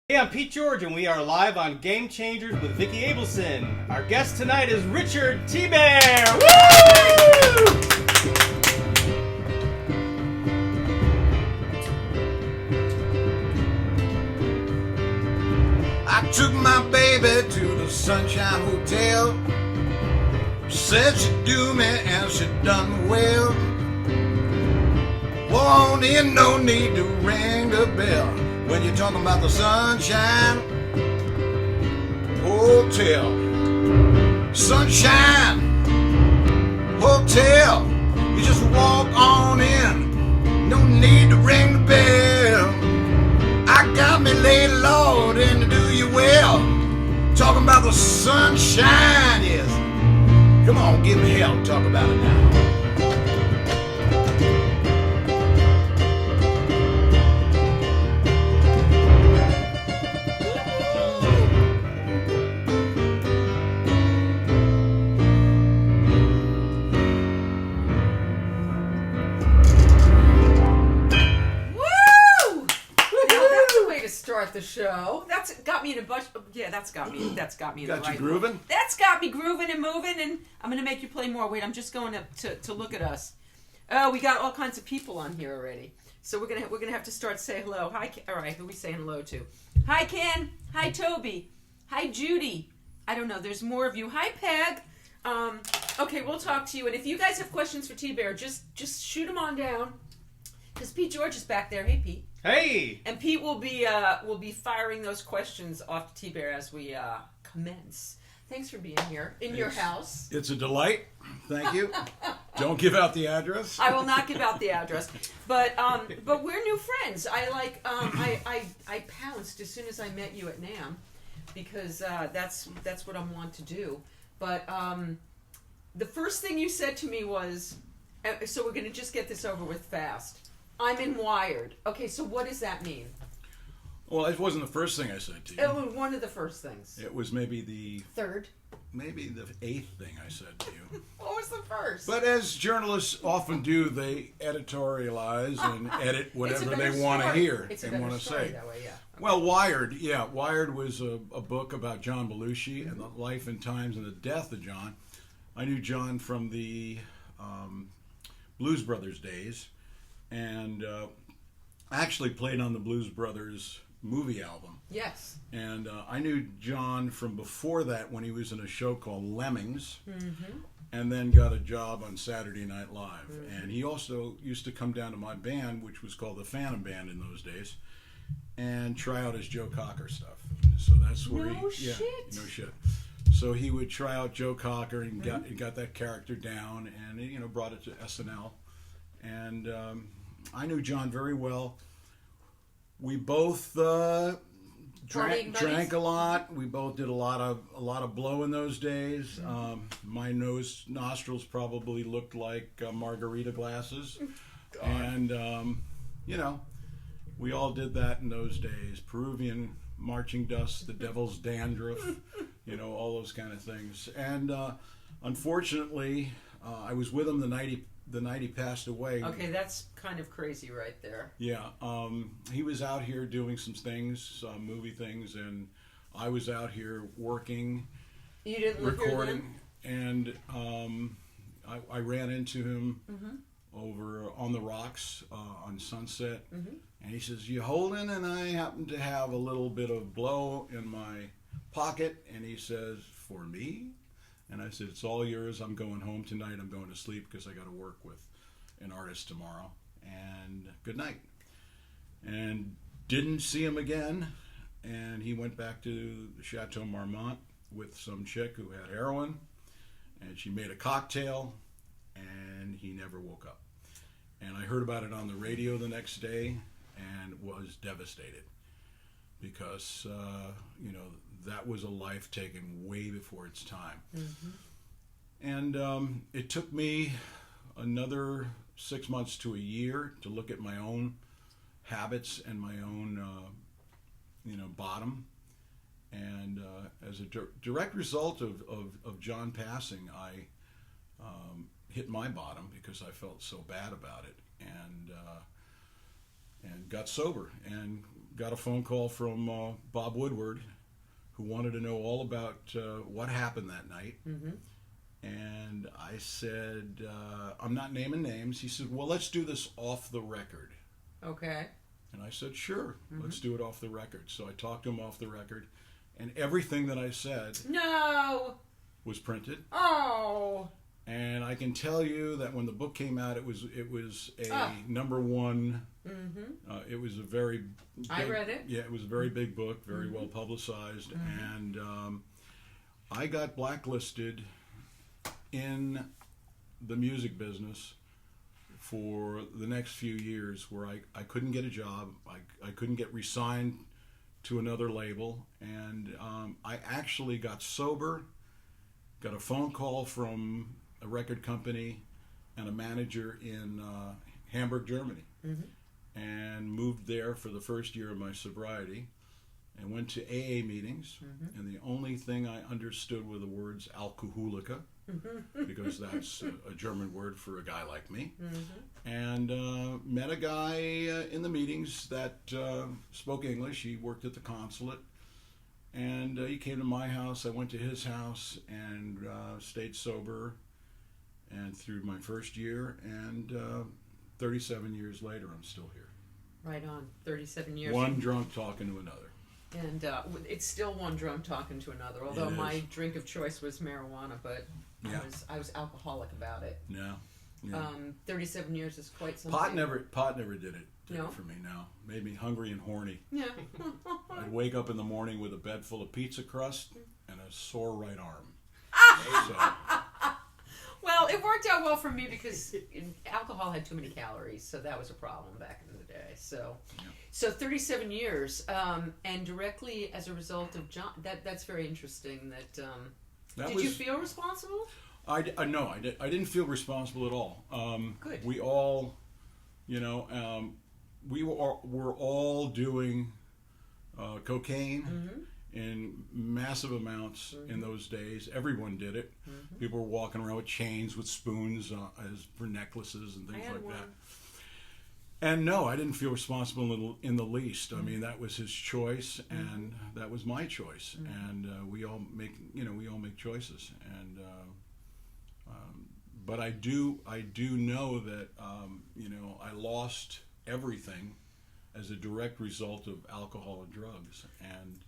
Hey, I'm Pete George, and we are live on Game Changers with Vicki Abelson. Our guest tonight is RIchard TBear. Woo! I took my baby to the Sunshine Hotel. Said she'd do me and she done me well. Won't in, no need to ring the bell when you're talking about the Sunshine Hotel. Sunshine Hotel. You just walk on in, no need to ring the bell. I got me laid low and to do you well. Talking about the sunshine, yes. Come on, give me hell, talk about it now. Start the show. That's got me in a bunch. Yeah, that's got me in the right. Grooving? That's got me grooving and moving, and I'm gonna make you play more. Wait, I'm just going to look at us. Oh, we got all kinds of people on here already. So we're gonna have to start say hello. Hi, all right. Who are we saying hello to? Hi, Ken. Hi, Toby. Hi, Judy. I don't know. There's more of you. Hi, Peg. Okay, we'll talk to you. And if you guys have questions for TBear, just shoot them on down. Because Pete George is back there. Hey, Pete. Hey! And Pete will be firing those questions off to TBear as we commence. Thanks for being here in your house. It's a delight. Thank you. Don't give out the address. I will not give out the address. But we're new friends. I pounced as soon as I met you at NAMM because that's what I'm want to do. But the first thing you said to me was, so we're going to just get this over with fast. I'm in Wired. Okay, so what does that mean? Well, it wasn't the first thing I said to you. It was one of the first things. It was maybe the eighth thing I said to you. What was the first? But as journalists often do, they editorialize and edit whatever they want to hear and want to say. That way, yeah. Okay. Well, Wired was a book about John Belushi and the life and times and the death of John. I knew John from the Blues Brothers days. And I actually played on the Blues Brothers movie album. Yes. And I knew John from before that when he was in a show called Lemmings, and then got a job on Saturday Night Live. And he also used to come down to my band, which was called the Phantom Band in those days, and try out his Joe Cocker stuff. So that's where no shit. So he would try out Joe Cocker and got that character down, and brought it to SNL. And I knew John very well. We both drank a lot. We both did a lot of blow in those days. My nostrils probably looked like margarita glasses, and we all did that in those days. Peruvian marching dust, the devil's dandruff, all those kind of things. And unfortunately, I was with him the night he passed away. Okay, that's kind of crazy right there. Yeah, he was out here doing some things, movie things, and I was out here working, you didn't recording, and I ran into him over on the rocks on Sunset, and he says, "You holding?" And I happen to have a little bit of blow in my pocket, and he says, "For me?" And I said, "It's all yours. I'm going home tonight. I'm going to sleep because I got to work with an artist tomorrow. And good night." And didn't see him again. And he went back to Chateau Marmont with some chick who had heroin. And she made a cocktail. And he never woke up. And I heard about it on the radio the next day and was devastated. Because, that was a life taken way before its time. And it took me another 6 months to a year to look at my own habits and my own, bottom. And as a direct result of John passing, I hit my bottom because I felt so bad about it, and got sober and got a phone call from Bob Woodward, who wanted to know all about what happened that night. Mm-hmm. And I said, I'm not naming names. He said, well, let's do this off the record. Okay. And I said, sure, let's do it off the record. So I talked to him off the record, and everything that I said was printed. Oh. And I can tell you that when the book came out, it was a number one. Mm-hmm. It was a very big, I read it. Yeah, it was a very big book, very well publicized, and I got blacklisted in the music business for the next few years, where I couldn't get a job, I couldn't get re-signed to another label, and I actually got sober, got a phone call from a record company and a manager in Hamburg, Germany, and moved there for the first year of my sobriety, and went to AA meetings, and the only thing I understood were the words alkoholiker, because that's a German word for a guy like me, and met a guy in the meetings that spoke English. He worked at the consulate, and he came to my house. I went to his house and stayed sober, and through my first year, and 37 years later, I'm still here. Right on. 37 years. One drunk talking to another. And it's still one drunk talking to another. Although my drink of choice was marijuana, but I was alcoholic about it. Yeah. 37 years is quite something. Pot never did it for me. No, made me hungry and horny. Yeah. I'd wake up in the morning with a bed full of pizza crust and a sore right arm. So, well, it worked out well for me because alcohol had too many calories, so that was a problem back in the day. So 37 years, and directly as a result of John. That's very interesting. Did you feel responsible? No, I didn't feel responsible at all. Good. We all, we were all doing cocaine in massive amounts in those days. Everyone did it. People were walking around with chains with spoons as for necklaces and things like that. And no, I didn't feel responsible in the least. I mean, that was his choice, and that was my choice. And we all make choices. And but I do know that I lost everything as a direct result of alcohol and drugs. And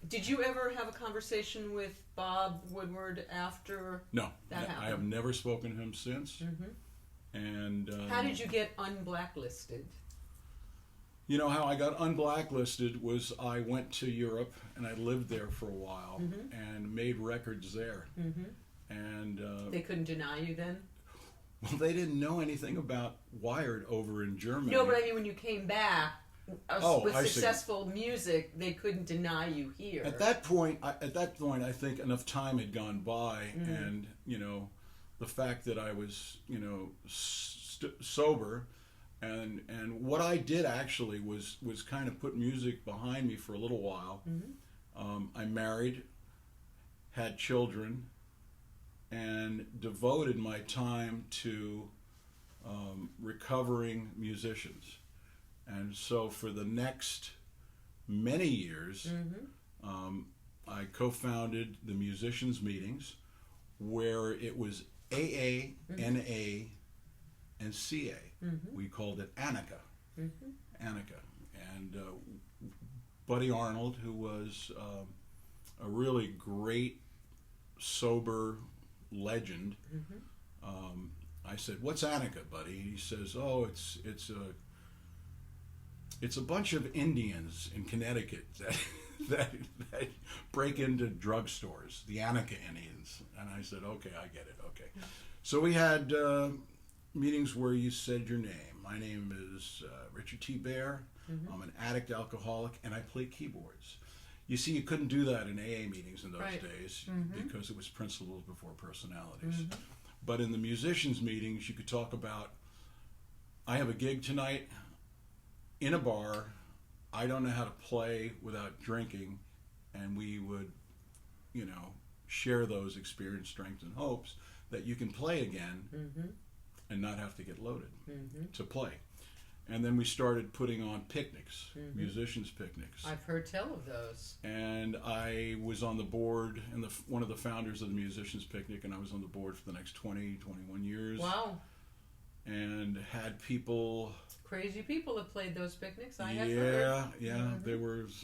did you ever have a conversation with Bob Woodward after? No, that happened? I have never spoken to him since. And how did you get unblacklisted? You know how I got unblacklisted was I went to Europe and I lived there for a while and made records there. And they couldn't deny you then? Well, they didn't know anything about Wired over in Germany. No, but I mean when you came back with successful music, they couldn't deny you here. At that point, I think enough time had gone by, and the fact that I was sober, and what I did actually was kind of put music behind me for a little while. I married, had children, and devoted my time to recovering musicians. And so for the next many years, I co-founded the musicians' meetings, where it was AA, NA, and CA. We called it Annika. Annika. And Buddy Arnold, who was a really great, sober legend, I said, "What's Annika, Buddy?" He says, "Oh, it's a bunch of Indians in Connecticut that break into drugstores, the Annika Indians." And I said, "Okay, I get it. Okay." So we had meetings where you said your name. My name is RIchard TBear. I'm an addict alcoholic, and I play keyboards. You see, you couldn't do that in AA meetings in those days because it was principles before personalities. But in the musicians' meetings, you could talk about, I have a gig tonight in a bar, I don't know how to play without drinking, and we would, share those experience, strengths, and hopes that you can play again and not have to get loaded to play. And then we started putting on picnics, musicians' picnics. I've heard tell of those. And I was on the board and one of the founders of the musicians' picnic, and I was on the board for the next 20, 21 years. Wow. And had people... Crazy people that played those picnics, I have heard. Yeah. There was,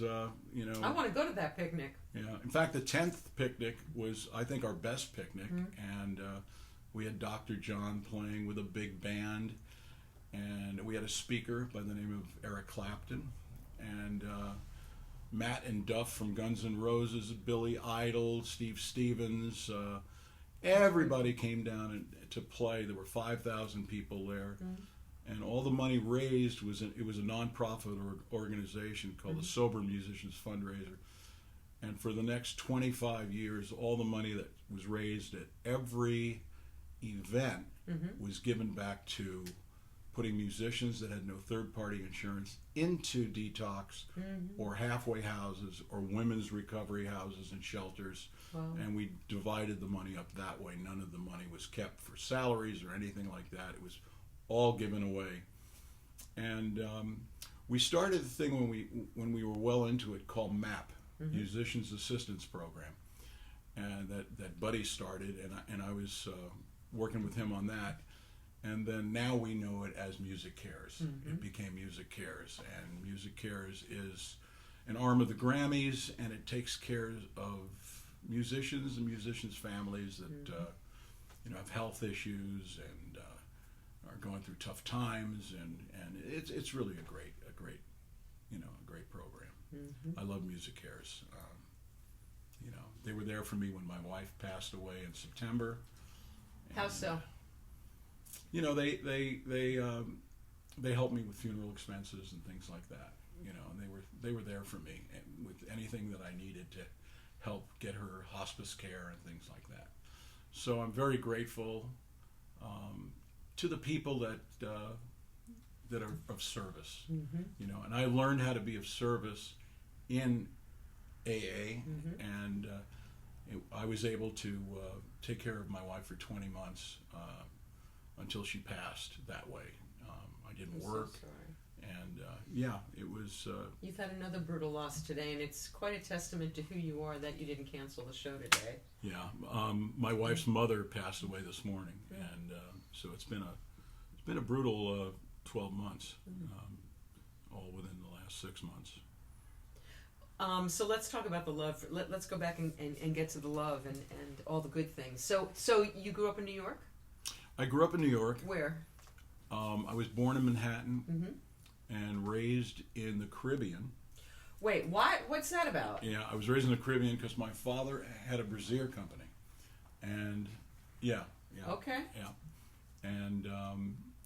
you know... I want to go to that picnic. Yeah. In fact, the 10th picnic was, I think, our best picnic. And we had Dr. John playing with a big band. And we had a speaker by the name of Eric Clapton. And Matt and Duff from Guns N' Roses, Billy Idol, Steve Stevens. Everybody came down to play. There were 5,000 people there. And all the money raised it was a nonprofit organization called the Sober Musicians Fundraiser. And for the next 25 years, all the money that was raised at every event was given back to putting musicians that had no third-party insurance into detox or halfway houses or women's recovery houses and shelters. Wow. And we divided the money up that way. None of the money was kept for salaries or anything like that. It was all given away. And we started the thing when we were well into it called MAP, Musicians Assistance Program, and that Buddy started, and I was working with him on that. And then now we know it as Music Cares. It became Music Cares, and Music Cares is an arm of the Grammys, and it takes care of musicians and musicians' families that have health issues and are going through tough times, and it's really a great program. I love Music Cares. They were there for me when my wife passed away in September. How so? They helped me with funeral expenses and things like that. And they were there for me with anything that I needed to help get her hospice care and things like that. So I'm very grateful to the people that are of service. And I learned how to be of service in AA, and I was able to take care of my wife for 20 months until she passed that way. I didn't work. So sorry. And it was... You've had another brutal loss today, and it's quite a testament to who you are that you didn't cancel the show today. Yeah, my wife's mother passed away this morning, and so it's been a brutal 12 months, all within the last 6 months. So let's talk about the love. Let's go back and get to the love and all the good things. So you grew up in New York? I grew up in New York. Where? I was born in Manhattan and raised in the Caribbean. Wait, why? What's that about? Yeah, I was raised in the Caribbean because my father had a brassiere company, and Okay. And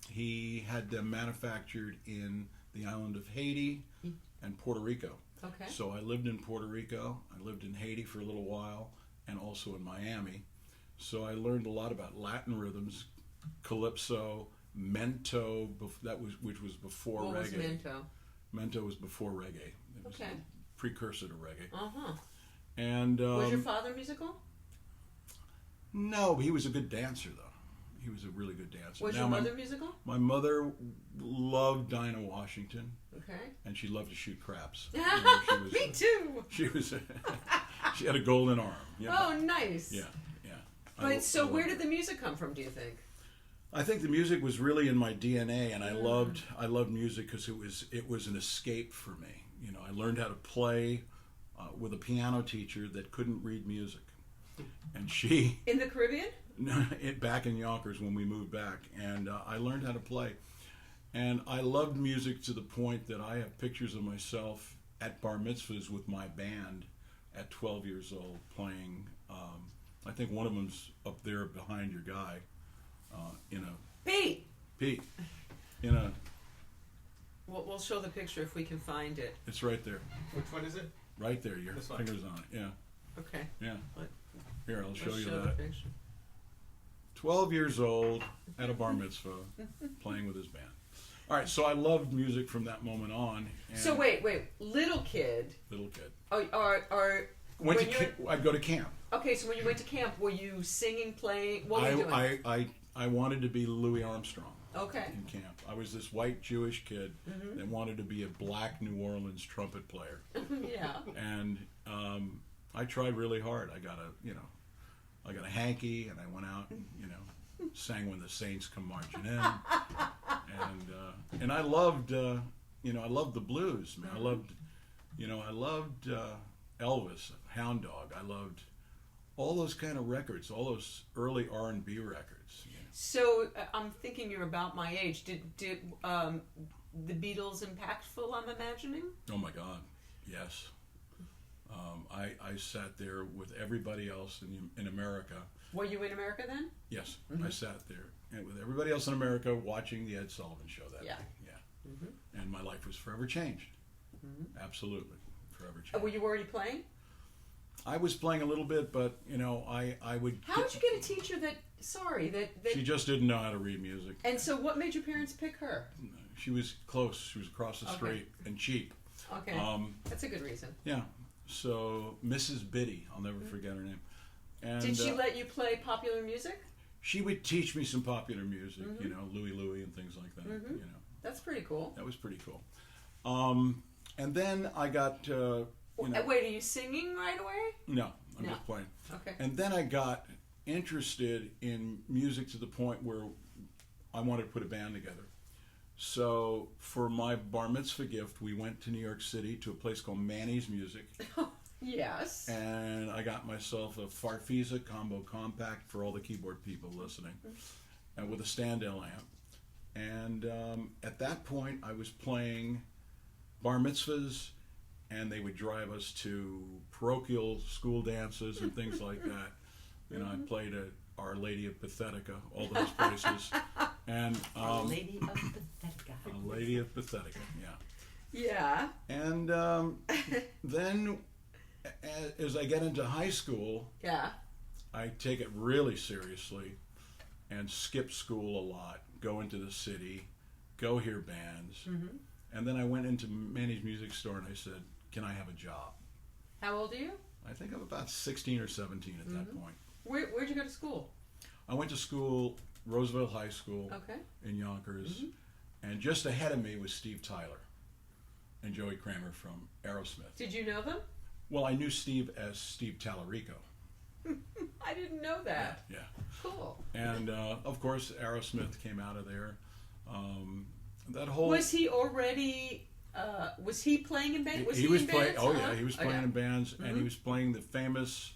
he had them manufactured in the island of Haiti and Puerto Rico. Okay. So I lived in Puerto Rico, I lived in Haiti for a little while, and also in Miami. So I learned a lot about Latin rhythms, calypso, mento, which was before reggae. What was mento? Mento was before reggae. It was a precursor to reggae. And was your father musical? No, he was a good dancer, though. He was a really good dancer. Was your mother musical? My mother loved Dinah Washington. Okay. And she loved to shoot craps. Me too. She had a golden arm. Oh, nice. Yeah. But so where did the music come from, do you think? I think the music was really in my DNA, and I loved music because it was an escape for me. I learned how to play with a piano teacher that couldn't read music, and she in the Caribbean. Back in Yonkers when we moved back, and I learned how to play, and I loved music to the point that I have pictures of myself at bar mitzvahs with my band at 12 years old playing. I think one of them's up there behind your guy. Pete. In a. We'll show the picture if we can find it. It's right there. Which one is it? Right there. Your finger's on it. Yeah. Okay. Yeah. Here, I'll show you the that. picture. 12 years old at a bar mitzvah, playing with his band. All right, so I loved music from that moment on. And so wait, little kid. I'd go to camp. Okay, so when you went to camp, were you singing, playing? What were you doing? I wanted to be Louis Armstrong. Okay. in camp. I was this white Jewish kid that wanted to be a black New Orleans trumpet player. Yeah. And I tried really hard. I got a hanky, and I went out and, sang When the Saints Come Marching In. And I loved, I loved the blues, man. I loved Elvis, Hound Dog. I loved all those kind of records, all those early R&B records. So I'm thinking you're about my age. Did the Beatles impactful? I'm imagining. Oh my God, yes. I sat there with everybody else in America. Were you in America then? Yes, I sat there and with everybody else in America watching the Ed Sullivan Show that day. Yeah. And my life was forever changed. Absolutely, forever changed. Were you already playing? I was playing a little bit, but I would. How did you get a teacher that? That she just didn't know how to read music. And so, what made your parents pick her? She was close. She was across the street and cheap. Okay, that's a good reason. Yeah. So Mrs. Biddy, I'll never forget her name. And, did she let you play popular music? She would teach me some popular music, Louie Louie and things like that. That's pretty cool. That was pretty cool. And then I got. Wait, are you singing right away? No, I'm just playing. Okay. And then I got interested in music to the point where I wanted to put a band together. So for my bar mitzvah gift, we went to New York City to a place called Manny's Music. Yes. And I got myself a Farfisa combo compact for all the keyboard people listening, and with a Standell amp. And at that point, I was playing bar mitzvahs, and they would drive us to parochial school dances and things like that. I played at Our Lady of Pathetica, all those places. And Our Lady of Pathetica. Our Lady of Pathetica, yeah. Yeah. And then, as I get into high school, I take it really seriously and skip school a lot, go into the city, go hear bands. And then I went into Manny's Music Store and I said, can I have a job? How old are you? I think I'm about 16 or 17 at that point. Where'd you go to school? I went to school, Roosevelt High School in Yonkers. And just ahead of me was Steve Tyler and Joey Kramer from Aerosmith. Did you know them? Well, I knew Steve as Steve Tallarico. I didn't know that. Yeah. Cool. And, of course, Aerosmith came out of there. That whole... Was he already... was he playing in bands? He was playing. Oh yeah, he was playing in bands, and he was playing the famous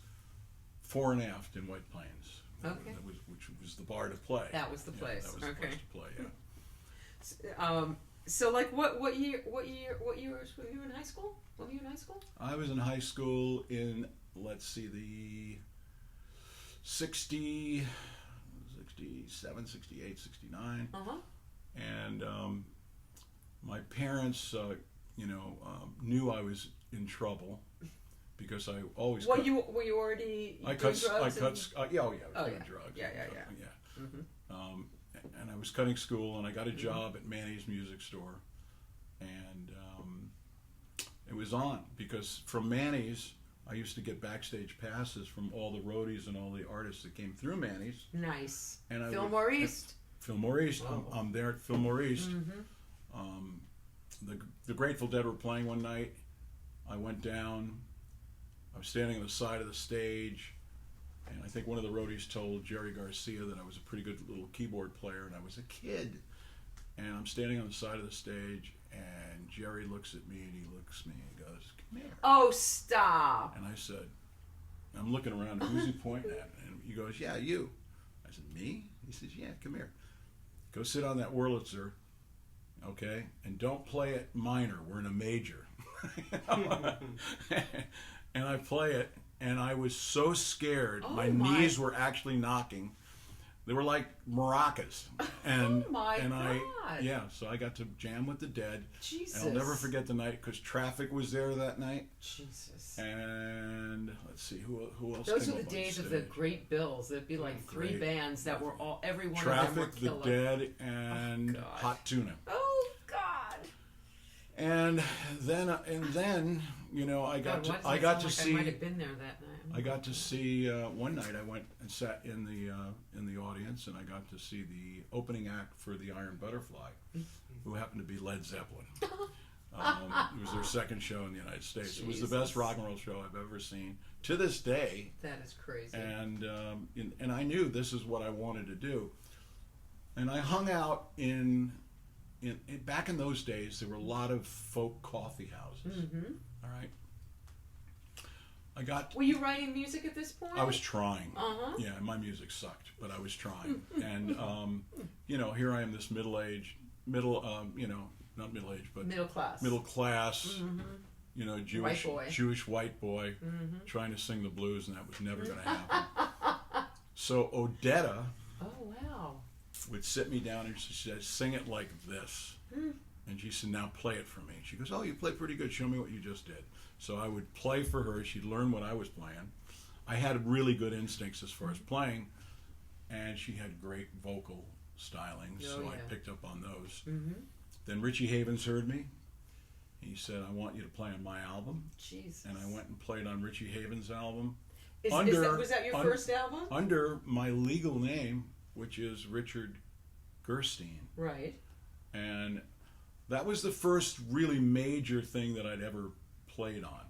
Fore and Aft in White Plains. Okay. Which was the bar to play. That was the place. That was the place to play. Yeah. So like what year were you in high school? When were you in high school? I was in high school in the 67, 68, 69. And my parents, knew I was in trouble because I always. Were you already? I cut. I was doing drugs. Yeah. And I was cutting school, and I got a job at Manny's Music Store, and it was on because from Manny's I used to get backstage passes from all the roadies and all the artists that came through Manny's. Nice. And Fillmore East. Fillmore East. Oh. I'm there at Fillmore East. The Grateful Dead were playing one night. I went down. I was standing on the side of the stage, and I think one of the roadies told Jerry Garcia that I was a pretty good little keyboard player, and I was a kid. And I'm standing on the side of the stage, and Jerry looks at me, and he looks at me, and he goes, "Come here." Oh, stop. And I said, I'm looking around, who's he pointing at? And he goes, "Yeah, you." I said, "Me?" He says, "Yeah, come here. Go sit on that Wurlitzer, okay? And don't play it minor. We're in a major." And I play it, and I was so scared. My knees were actually knocking. They were like maracas. And, so I got to jam with the Dead. Jesus. And I'll never forget the night because Traffic was there that night. Jesus. And let's see, who else Those came were the up on days of stage? the great bills. There'd be like three bands that were every one Traffic, of them were killer. the Dead, and Hot Tuna. Oh, God. And then I got to see. I might have been there that night. I got to see one night. I went and sat in the audience, and I got to see the opening act for the Iron Butterfly, who happened to be Led Zeppelin. It was their second show in the United States. It was the best rock and roll show I've ever seen to this day. That is crazy. And I knew this is what I wanted to do. And I hung out in back in those days. There were a lot of folk coffee houses. Mm-hmm. All right. Were you writing music at this point? I was trying. Uh-huh. Yeah, my music sucked, but I was trying. And here I am, this not middle-aged, but middle class. Mm-hmm. Jewish white boy, mm-hmm. trying to sing the blues, and that was never going to happen. So Odetta would sit me down and she said, "Sing it like this." And she said, "Now play it for me." She goes, "Oh, you play pretty good. Show me what you just did." So I would play for her. She'd learn what I was playing. I had really good instincts as far as playing, and she had great vocal styling, I picked up on those. Mm-hmm. Then RIchie Havens heard me. He said, "I want you to play on my album." Jesus. And I went and played on RIchie Havens' album. Was that your first album? Under my legal name, which is Richard Gerstein. Right. And that was the first really major thing that I'd ever played on.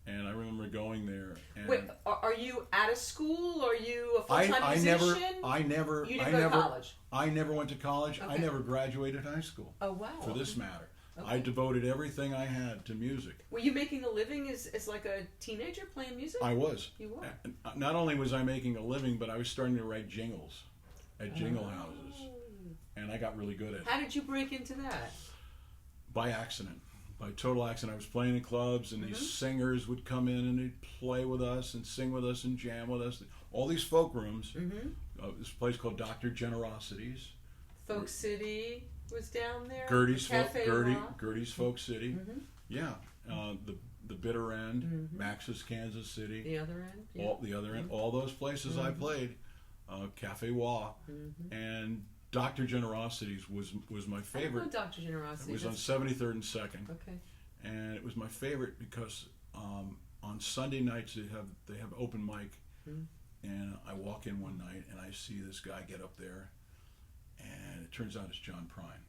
And I remember going there. And wait, are you out of school? Are you a full-time musician? I never. You didn't go to college? I never went to college. Okay. I never graduated high school. Oh, wow. For this matter. Okay. I devoted everything I had to music. Were you making a living as like a teenager playing music? I was. You were? Not only was I making a living, but I was starting to write jingles at jingle houses. And I got really good at it. How did you break into that? By accident. By total accident. I was playing in clubs, and mm-hmm. these singers would come in and they'd play with us and sing with us and jam with us. All these folk rooms. Mm-hmm. This place called Dr. Generosity's. Folk City was down there? Gertie's Folk City. Mm-hmm. Yeah. The Bitter End, mm-hmm. Max's Kansas City. The other end? Yeah. All the other end. Mm-hmm. All those places I played. Cafe Wah. Mm-hmm. And Dr. Generosity's was my favorite. I know Dr. Generosity. It was on 73rd and 2nd. Okay. And it was my favorite because on Sunday nights they have open mic, and I walk in one night and I see this guy get up there, and it turns out it's John Prine.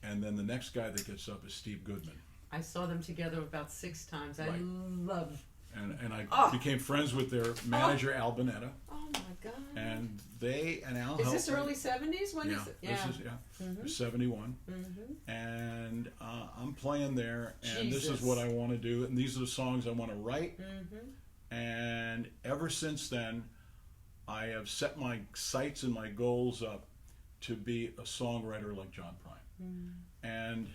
And then the next guy that gets up is Steve Goodman. I saw them together about 6 times. I Right. love. And I became friends with their manager Al Bennett. Oh my God. And they and Al. Is this early 70s? When is it? Yeah. This is Mm-hmm. 71. Mm-hmm. And I'm playing there, and Jesus. this is what I want to do, and these are the songs I want to write. Mm-hmm. And ever since then, I have set my sights and my goals up to be a songwriter like John Prine. And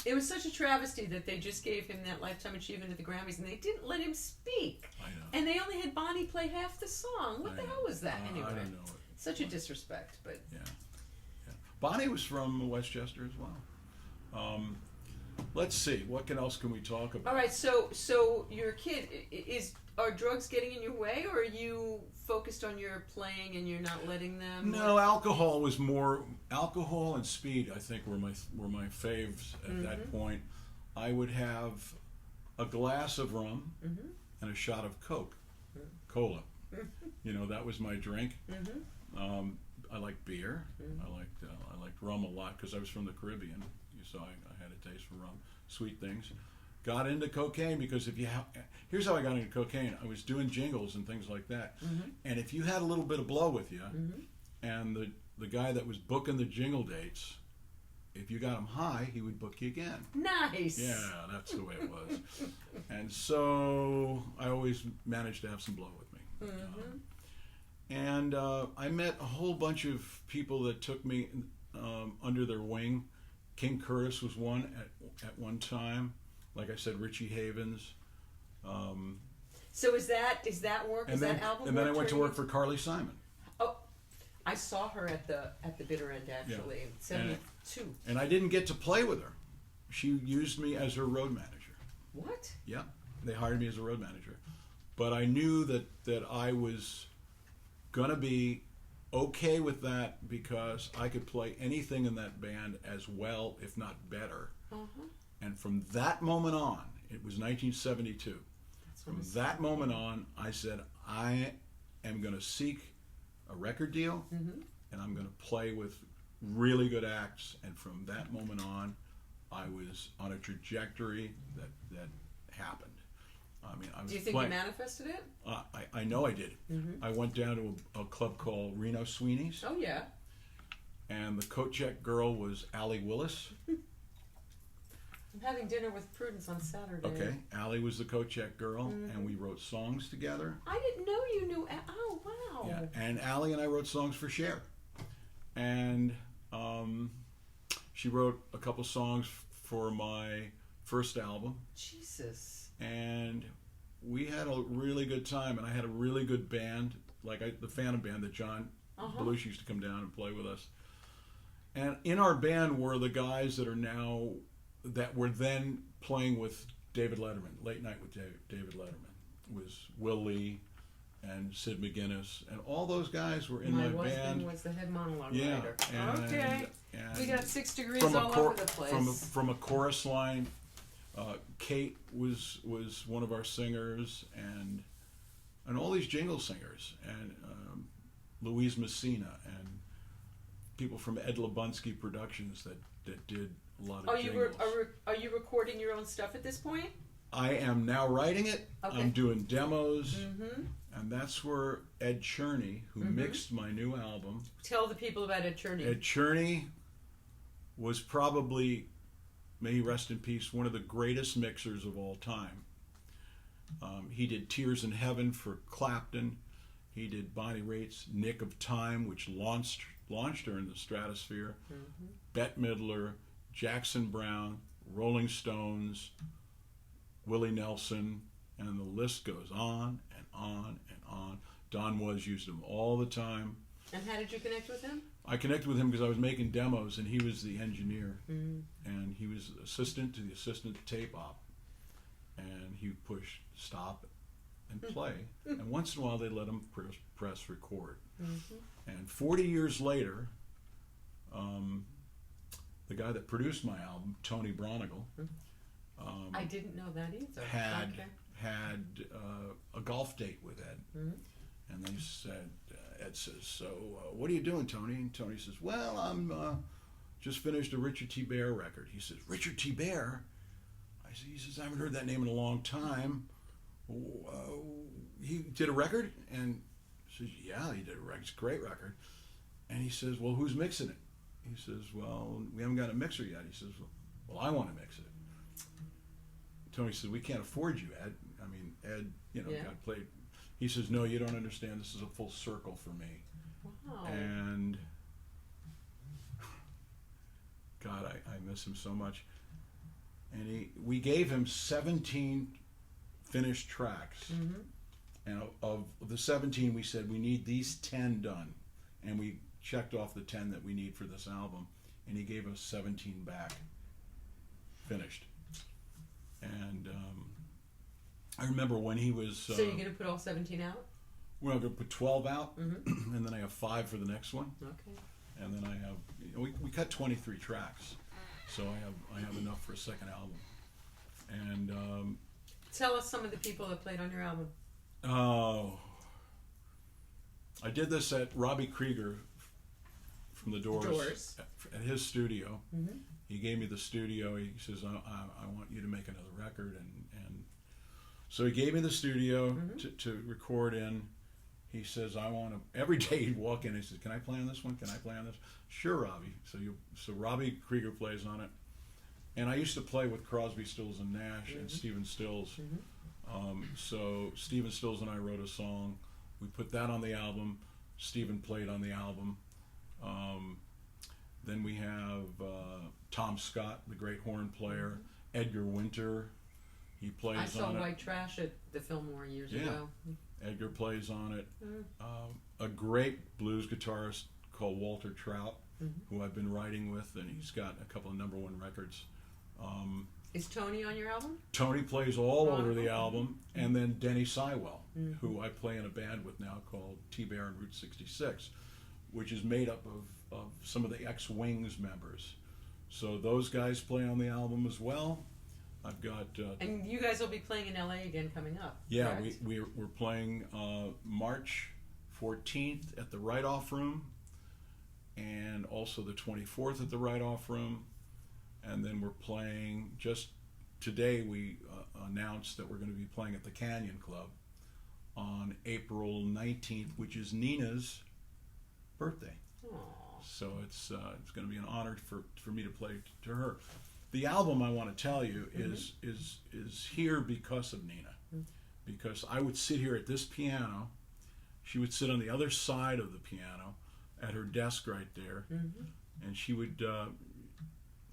it was such a travesty that they just gave him that Lifetime Achievement at the Grammys, and they didn't let him speak. I know. And they only had Bonnie play half the song. What the hell was that anyway? I don't know it. Such a disrespect, but Yeah. Bonnie was from Westchester as well. Let's see. What else can we talk about? all right. So you're a kid. Are drugs getting in your way, or are you focused on your playing and you're not letting them? No, alcohol and speed, I think, were my faves at that point. I would have a glass of rum and a shot of cola. That was my drink. I liked beer. I liked rum a lot because I was from the Caribbean, so I had a taste for rum, sweet things. Got into cocaine because here's how I got into cocaine. I was doing jingles and things like that, and if you had a little bit of blow with you, and the guy that was booking the jingle dates, if you got him high, he would book you again. Nice. Yeah, that's the way it was. And so I always managed to have some blow with me. And I met a whole bunch of people that took me under their wing. King Curtis was one at one time. Like I said, RIchie Havens. So is that work? Is that album? And then I work went to for work you? for Carly Simon. Oh, I saw her at the bitter end actually in 72. And I didn't get to play with her. She used me as her road manager. What? Yeah, they hired me as a road manager. But I knew that I was gonna be okay with that because I could play anything in that band as well, if not better. And from that moment on, It was 1972. From that moment on, I said, I am going to seek a record deal, and I'm going to play with really good acts. And from that moment on, I was on a trajectory that happened. I mean, I was. Do you think you manifested it? I know I did. I went down to a club called Reno Sweeney's. Oh yeah. And the coat check girl was Allee Willis. I'm having dinner with Prudence on Saturday. Okay, Allie was the coat check girl, and we wrote songs together. I didn't know you knew. Oh wow. Yeah, and Allie and I wrote songs for Cher, and she wrote a couple songs for my first album. Jesus. And we had a really good time, and I had a really good band, the Phantom Band that John Belushi used to come down and play with us. And in our band were the guys that were then playing with David Letterman. Late Night with David Letterman was Will Lee and Sid McGuinness, and all those guys were in my band. My husband was the head monologue writer. Okay. And we got 6 degrees all over the place. From a chorus line, Kate was one of our singers, and all these jingle singers, and Louise Messina, and people from Ed Lebunsky Productions that did a lot of jingles. Are you recording your own stuff at this point? I am now writing it. Okay. I'm doing demos, and that's where Ed Cherney, who mixed my new album. Tell the people about Ed Cherney. Ed Cherney was probably, may he rest in peace, one of the greatest mixers of all time. He did Tears in Heaven for Clapton. He did Bonnie Raitt's Nick of Time, which launched her in the stratosphere. Bette Midler, Jackson Browne, Rolling Stones, Willie Nelson, and the list goes on and on and on. Don Was used him all the time. And how did you connect with him? I connected with him because I was making demos, and he was the engineer, and he was assistant to the assistant tape op, and he would push stop and play, and once in a while they let him press record. And 40 years later, the guy that produced my album, Tony Braunagel, I didn't know that either. had a golf date with Ed, and they said, Ed says, so what are you doing, Tony? And Tony says, well, I'm just finished a RIchard TBear record. He says, RIchard TBear? He says, I haven't heard that name in a long time. He did a record? And he says, yeah, he did a record. It's a great record. And he says, well, who's mixing it? He says, well, we haven't got a mixer yet. He says, well, I want to mix it. Tony said, we can't afford you, Ed. I mean, Ed, got played. He says, no, you don't understand. This is a full circle for me. Wow. And God, I miss him so much. And we gave him 17 finished tracks. And of the 17, we said, we need these 10 done. And we checked off the 10 that we need for this album. And he gave us 17 back, finished. And I remember when he was... so you're going to put all 17 out? We're going to put 12 out, and then I have 5 for the next one. Okay. And then I have... we cut 23 tracks, so I have enough for a second album. And... tell us some of the people that played on your album. Oh... I did this at Robbie Krieger from the Doors. At his studio. He gave me the studio. He says, I want you to make another record. And so he gave me the studio to record in. He says, I want to... Every day he'd walk in and he says, can I play on this one? Can I play on this? Sure, Robbie. So Robbie Krieger plays on it. And I used to play with Crosby, Stills, and Nash and Stephen Stills. So Stephen Stills and I wrote a song. We put that on the album. Stephen played on the album. Then we have Tom Scott, the great horn player. Edgar Winter, he plays on it. I saw White Trash at the Fillmore years ago. Edgar plays on it. A great blues guitarist called Walter Trout, who I've been writing with, and he's got a couple of #1 records. Is Tony on your album? Tony plays all over the album, and then Denny Sywell, who I play in a band with now called TBear and Route 66, which is made up of some of the ex-Wings members. So those guys play on the album as well. I've got. And you guys will be playing in LA again coming up. Yeah, correct? we're playing March 14th at the Write-Off Room, and also the 24th at the Write-Off Room, and then we're playing just today. We announced that we're going to be playing at the Canyon Club on April 19th, which is Nina's birthday. Aww. So it's going to be an honor for me to play to her. The album, I want to tell you, is here because of Nina. Because I would sit here at this piano, she would sit on the other side of the piano at her desk right there, and she would.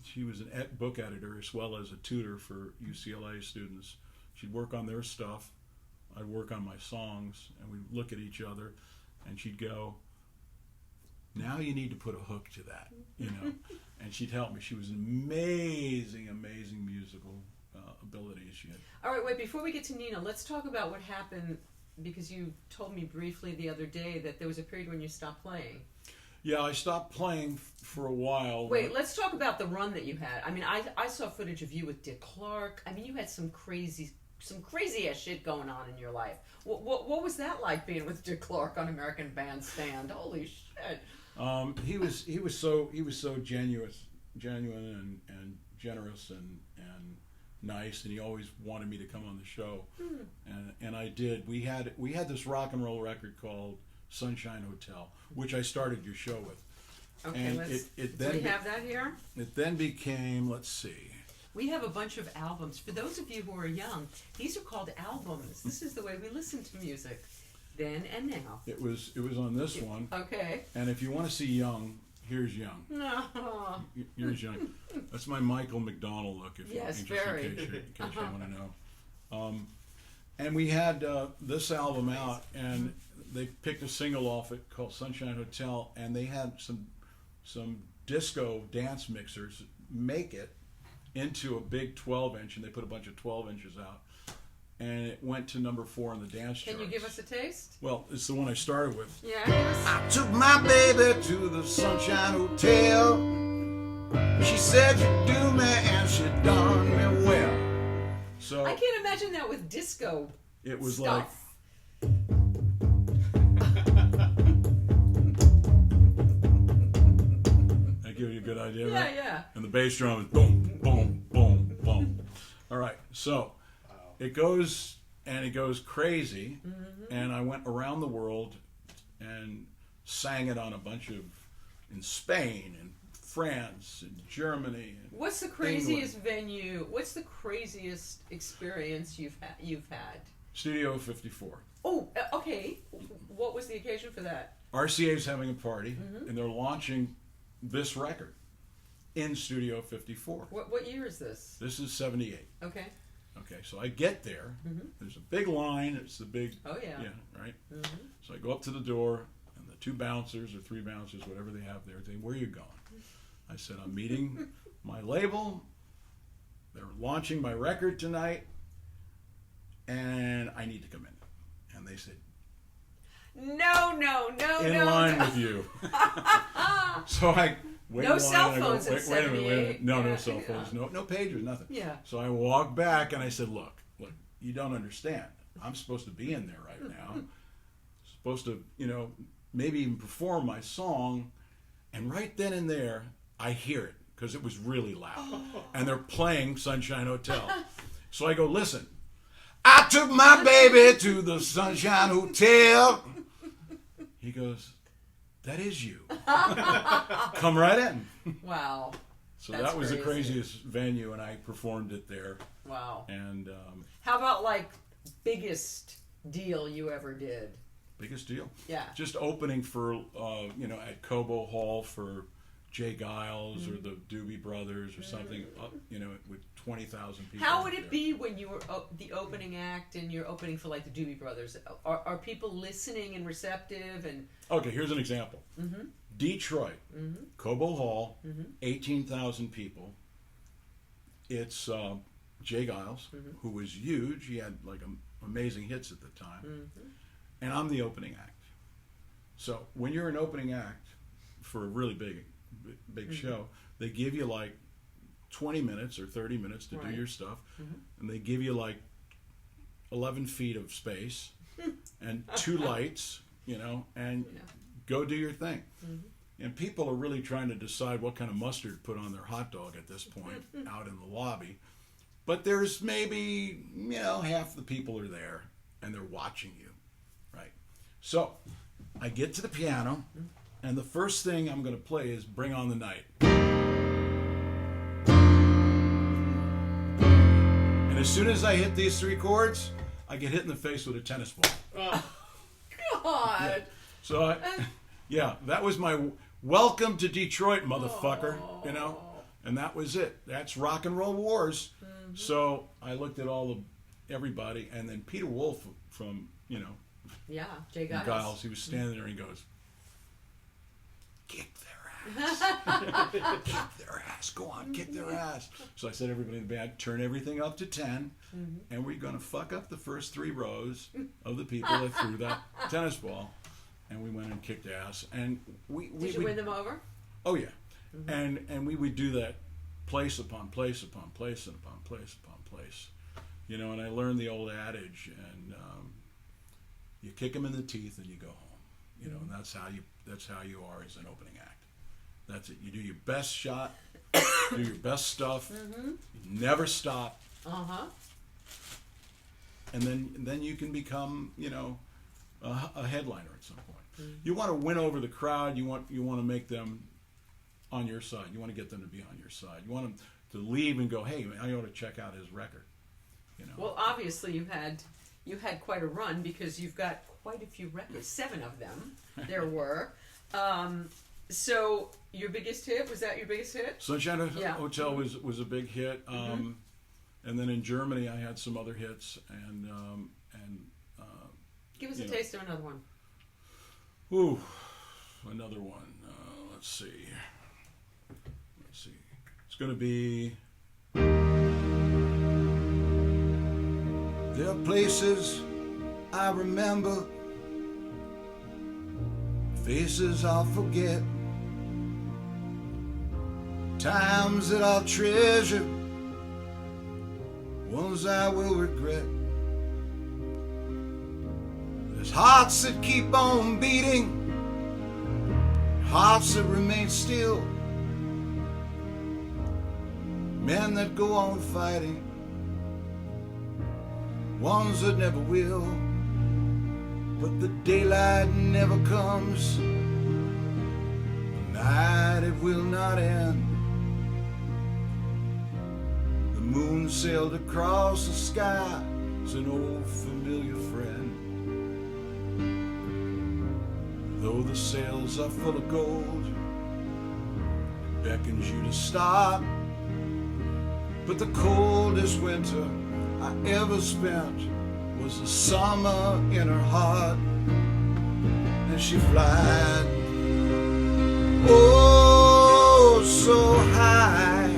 She was an book editor as well as a tutor for UCLA students. She'd work on their stuff, I'd work on my songs, and we'd look at each other, and she'd go, "Now you need to put a hook to that," you know. And she'd help me. She was an amazing, amazing musical ability she had. All right, wait, before we get to Nina, let's talk about what happened, because you told me briefly the other day that there was a period when you stopped playing. Yeah, I stopped playing for a while. Wait, let's talk about the run that you had. I mean, I saw footage of you with Dick Clark. I mean, you had some crazy ass shit going on in your life. What was that like, being with Dick Clark on American Bandstand? Holy shit! He was so genuine and generous and nice, and he always wanted me to come on the show, and I did. We had this rock and roll record called Sunshine Hotel, which I started your show with. Okay, and do we have that here? It then became, let's see. We have a bunch of albums. For those of you who are young, these are called albums. This is the way we listen to music, then and now. It was on this one. Okay. And if you want to see Young, here's Young. No. Here's Young. That's my Michael McDonald look, if Yes, in very. case you want to know. And we had this album out, and they picked a single off it called Sunshine Hotel, and they had some disco dance mixers make it into a big 12-inch, and they put a bunch of 12 inches out, and it went to number 4 on the dance charts. Can you give us a taste? Well, it's the one I started with. Yeah. Give us... I took my baby to the Sunshine Hotel. She said you'd do me, and she done me well. So I can't imagine that with disco. It was stuff. That give you a good idea, Yeah, right? yeah. And the bass drum is boom, boom, boom, boom. All right, so it goes crazy, and I went around the world and sang it on a bunch of, in Spain and France and Germany. And What's the craziest venue? What's the craziest experience you've had? Studio 54. Oh, okay. What was the occasion for that? RCA's having a party, and they're launching this record in Studio 54. What year is this? This is 78. Okay. Okay, so I get there. There's a big line. It's the big... Oh, yeah. Yeah, right? So I go up to the door, and the 2 bouncers or 3 bouncers, whatever they have there, they say, "Where are you going?" I said, "I'm meeting my label. They're launching my record tonight, and I need to come in." And they said, No. "In line with you." So I wait No in line, cell and I go, phones in wait a minute, wait a minute. 78. No Yeah, cell phones, no pagers, nothing. Yeah. So I walk back, and I said, look, you don't understand. I'm supposed to be in there right now. Supposed to, maybe even perform my song. And right then and there, I hear it, because it was really loud. And they're playing Sunshine Hotel. So I go, "Listen, I took my baby to the Sunshine Hotel." He goes, "That is you. Come right in." Wow. So That's that was crazy. the craziest venue, and I performed it there. Wow. And How about, like, biggest deal you ever did? biggest deal. Yeah. Just opening for, at Cobo Hall for J Geils or the Doobie Brothers or something, with 20,000 people. How would there. it be when you were the opening act and you're opening for, like, the Doobie Brothers? Are people listening and receptive? And Okay, here's an example. Detroit, Cobo Hall, 18,000 people. It's J Geils, who was huge. He had, like, amazing hits at the time. And I'm the opening act. So when you're an opening act for a really big show, they give you, like, 20 minutes or 30 minutes to do Right. your stuff, and they give you like 11 feet of space and 2 lights, and go do your thing. And people are really trying to decide what kind of mustard to put on their hot dog at this point out in the lobby. But there's maybe, half the people are there and they're watching you, right? So I get to the piano, and the first thing I'm going to play is Bring on the Night. And as soon as I hit these 3 chords, I get hit in the face with a tennis ball. Oh, God. So, that was my welcome to Detroit, motherfucker, and that was it. That's rock and roll wars. So I looked at everybody, and then Peter Wolf from, Yeah, J Geils. Geils, he was standing there and he goes, kick their ass. Kick their ass. Go on, kick their ass. So I said, everybody in the band, turn everything up to 10, and we're going to fuck up the first 3 rows of the people that threw that tennis ball. And we went and kicked ass. And Did you win them over? Oh, yeah. And we would do that place upon place upon place and upon place upon place. And I learned the old adage, and you kick them in the teeth and you go home. And that's how you are as an opening act. That's it. You do your best shot, do your best stuff, you never stop. And then you can become, a headliner at some point. You want to win over the crowd. You want to make them on your side. You want to get them to be on your side. You want them to leave and go, hey, I ought to check out his record. Well, obviously you had quite a run, because you've got quite a few records, 7 of them. There were. So your biggest hit, was that your biggest hit? Sunshine Hotel was a big hit. And then in Germany I had some other hits, and give us a taste of another one. Ooh, another one. Let's see. It's going to be... There are places I remember, faces I'll forget, times that I'll treasure, ones I will regret. There's hearts that keep on beating, hearts that remain still, men that go on fighting, ones that never will. But the daylight never comes, the night it will not end. The moon sailed across the sky as an old familiar friend. Though the sails are full of gold, it beckons you to stop. But the coldest winter I ever spent was the summer in her heart, and she flied, oh, so high,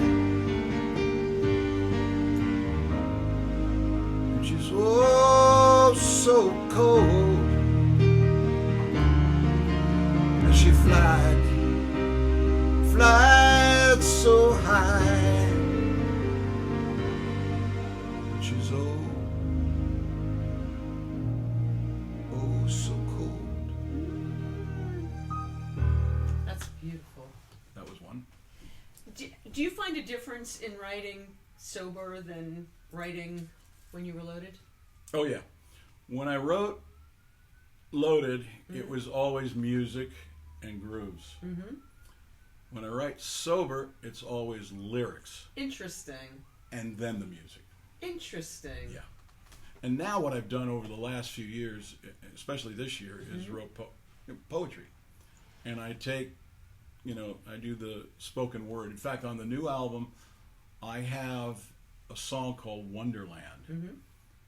and she's oh, so cold, and she flied so high, and she's so cold. That's beautiful. That was one. Do you find a difference in writing sober than writing when you were loaded? Oh yeah. When I wrote Loaded, it was always music and grooves. Mm-hmm. When I write sober, it's always lyrics. Interesting. And then the music. Interesting. Yeah. And now what I've done over the last few years, especially this year, is wrote poetry. And I take, I do the spoken word. In fact, on the new album, I have a song called Wonderland,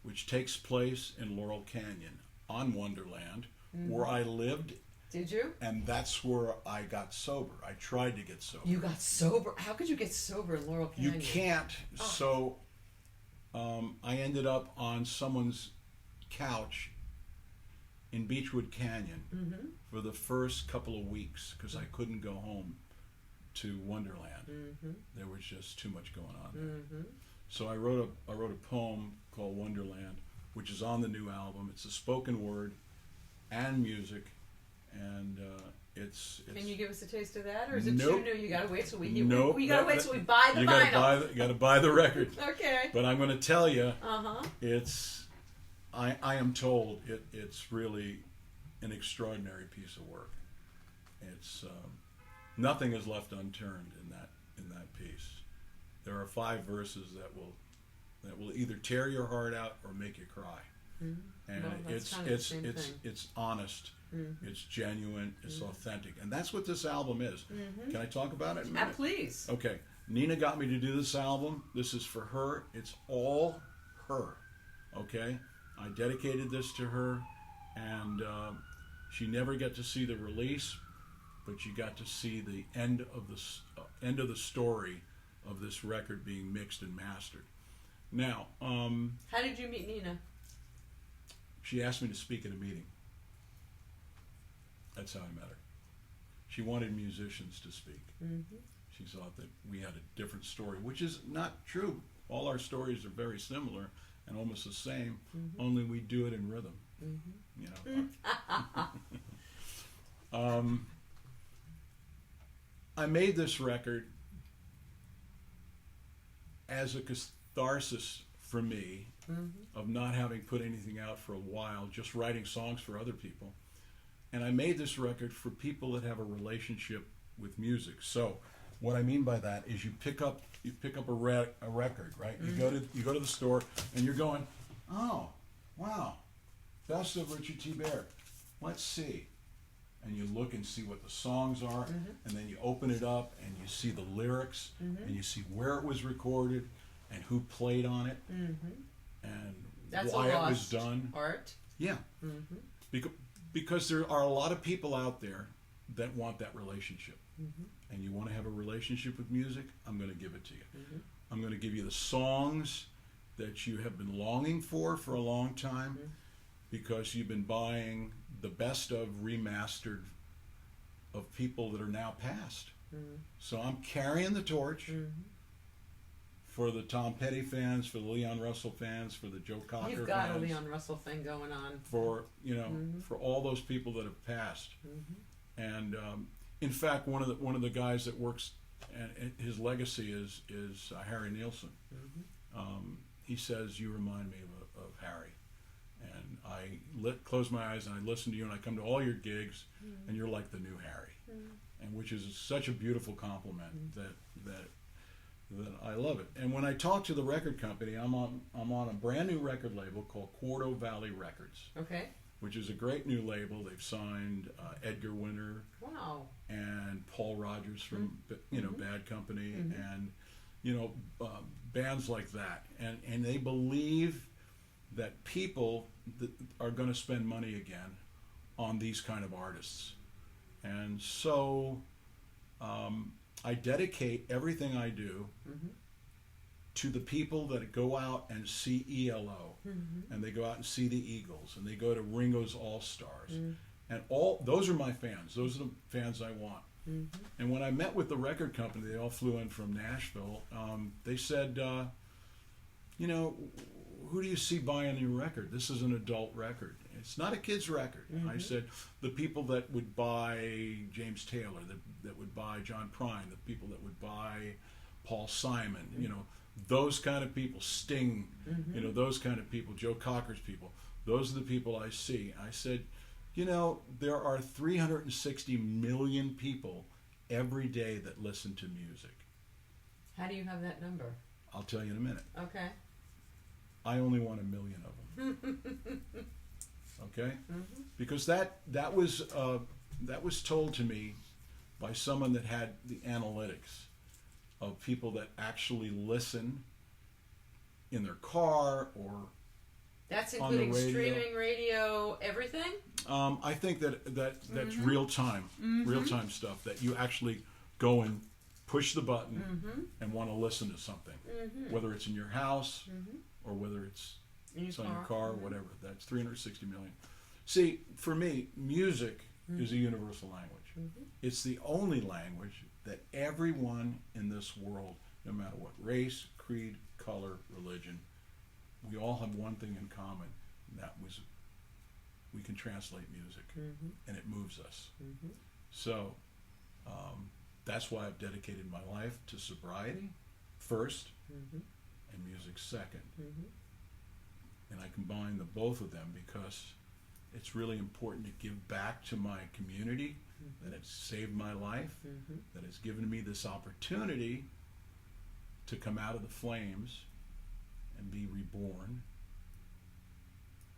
which takes place in Laurel Canyon on Wonderland, where I lived. Did you? And that's where I got sober. I tried to get sober. You got sober? How could you get sober in Laurel Canyon? You can't. Oh. So I ended up on someone's couch in Beechwood Canyon for the first couple of weeks because I couldn't go home to Wonderland. Mm-hmm. There was just too much going on there. Mm-hmm. So I wrote a poem called Wonderland, which is on the new album. It's a spoken word and music, and it's. Can you give us a taste of that, or is it Nope. too new? You gotta wait till we. Nope, We gotta wait till we buy the you vinyl. You gotta buy the record. Okay. But I'm going to tell you, Uh-huh. it's. I am told it's really an extraordinary piece of work. It's nothing is left unturned in that piece. There are 5 verses that will either tear your heart out or make you cry. Mm-hmm. And Well, that's kind of the same thing. it's honest, Mm-hmm. it's genuine, it's Mm-hmm. authentic, and that's what this album is. Mm-hmm. Can I talk about it in a minute? Please. Okay, Nina got me to do this album. This is for her. It's all her. Okay, I dedicated this to her, and she never got to see the release, but she got to see the end of the story of this record being mixed and mastered. Now, How did you meet Nina? she asked me to speak at a meeting. That's how I met her. She wanted musicians to speak. Mm-hmm. She thought that we had a different story, which is not true. All our stories are very similar and almost the same, Mm-hmm. only we do it in rhythm. Mm-hmm. You know. I made this record as a catharsis for me Mm-hmm. of not having put anything out for a while, just writing songs for other people. And I made this record for people that have a relationship with music. So what I mean by that is you pick up a record, right? Mm-hmm. You go to the store and you're going, oh, wow, best of RIchie TBear. Let's see. And you look and see what the songs are, Mm-hmm. and then you open it up and you see the lyrics, Mm-hmm. and you see where it was recorded and who played on it, Mm-hmm. and That's why a it was lost done. art. Yeah. Mm-hmm. Because there are a lot of people out there that want that relationship. Mm-hmm. And you want to have a relationship with music, I'm going to give it to you. Mm-hmm. I'm going to give you the songs that you have been longing for a long time, Mm-hmm. because you've been buying the best of remastered of people that are now past. Mm-hmm. So I'm carrying the torch Mm-hmm. for the Tom Petty fans, for the Leon Russell fans, for the Joe Cocker You've got fans, a Leon Russell thing going on. for Mhm. for all those people that have passed. Mm-hmm. And in fact, one of the guys that works, and his legacy is Harry Nielsen. Mm-hmm. He says, "You remind me of Harry." And I close my eyes and I listen to you, and I come to all your gigs, and you're like the new Harry, and which is such a beautiful compliment that I love it. And when I talk to the record company, I'm on a brand new record label called Quarto Valley Records, Okay. which is a great new label. They've signed Edgar Winter Wow. and Paul Rogers from Bad Company, Mhm. and bands like that, and they believe that people that are going to spend money again on these kind of artists. And so I dedicate everything I do Mm-hmm. to the people that go out and see ELO, Mm-hmm. and they go out and see the Eagles, and they go to Ringo's All Stars, Mm-hmm. and all those are my fans. Those are the fans I want. Mm-hmm. And when I met with the record company, they all flew in from Nashville. They said, who do you see buying your record? This is an adult record. It's not a kid's record. Mm-hmm. I said, the people that would buy James Taylor, that would buy John Prine, the people that would buy Paul Simon, those kind of people, Sting, Mm-hmm. those kind of people, Joe Cocker's people, those are the people I see. I said, there are 360 million people every day that listen to music. How do you have that number? I'll tell you in a minute. Okay. I only want 1 million of them. Okay? Mm-hmm. Because that was told to me by someone that had the analytics of people that actually listen in their car or That's on the including radio. streaming, radio, everything? I think that's Mm-hmm. real time stuff that you actually go and push the button Mm-hmm. and want to listen to something, Mm-hmm. whether it's in your house Mm-hmm. or whether it's In on your car or Mhm. whatever. That's 360 million. See, for me, music is a universal language. Mm-hmm. It's the only language that everyone in this world, no matter what race, creed, color, religion, we all have one thing in common, and that was we can translate music, and it moves us. So that's why I've dedicated my life to sobriety first, and music second. And I combine the both of them because it's really important to give back to my community, that it's saved my life, that it's given me this opportunity to come out of the flames and be reborn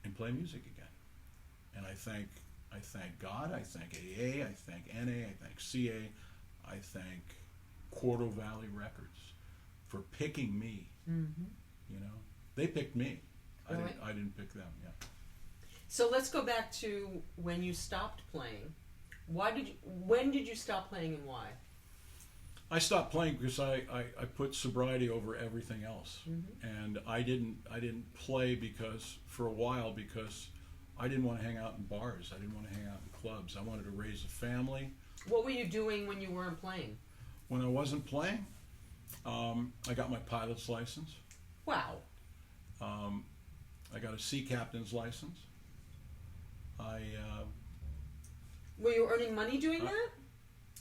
and play music again. And I thank God, I thank AA, I thank NA, I thank CA, I thank Quarto Valley Records for picking me. You know, they picked me. Really? I didn't pick them. Yeah. So let's go back to when you stopped playing. When did you stop playing and why? I stopped playing because I put sobriety over everything else, and I didn't play for a while because I didn't want to hang out in bars. I didn't want to hang out in clubs. I wanted to raise a family. What were you doing when you weren't playing? When I wasn't playing, I got my pilot's license. Wow. I got a sea captain's license. Were you earning money doing that?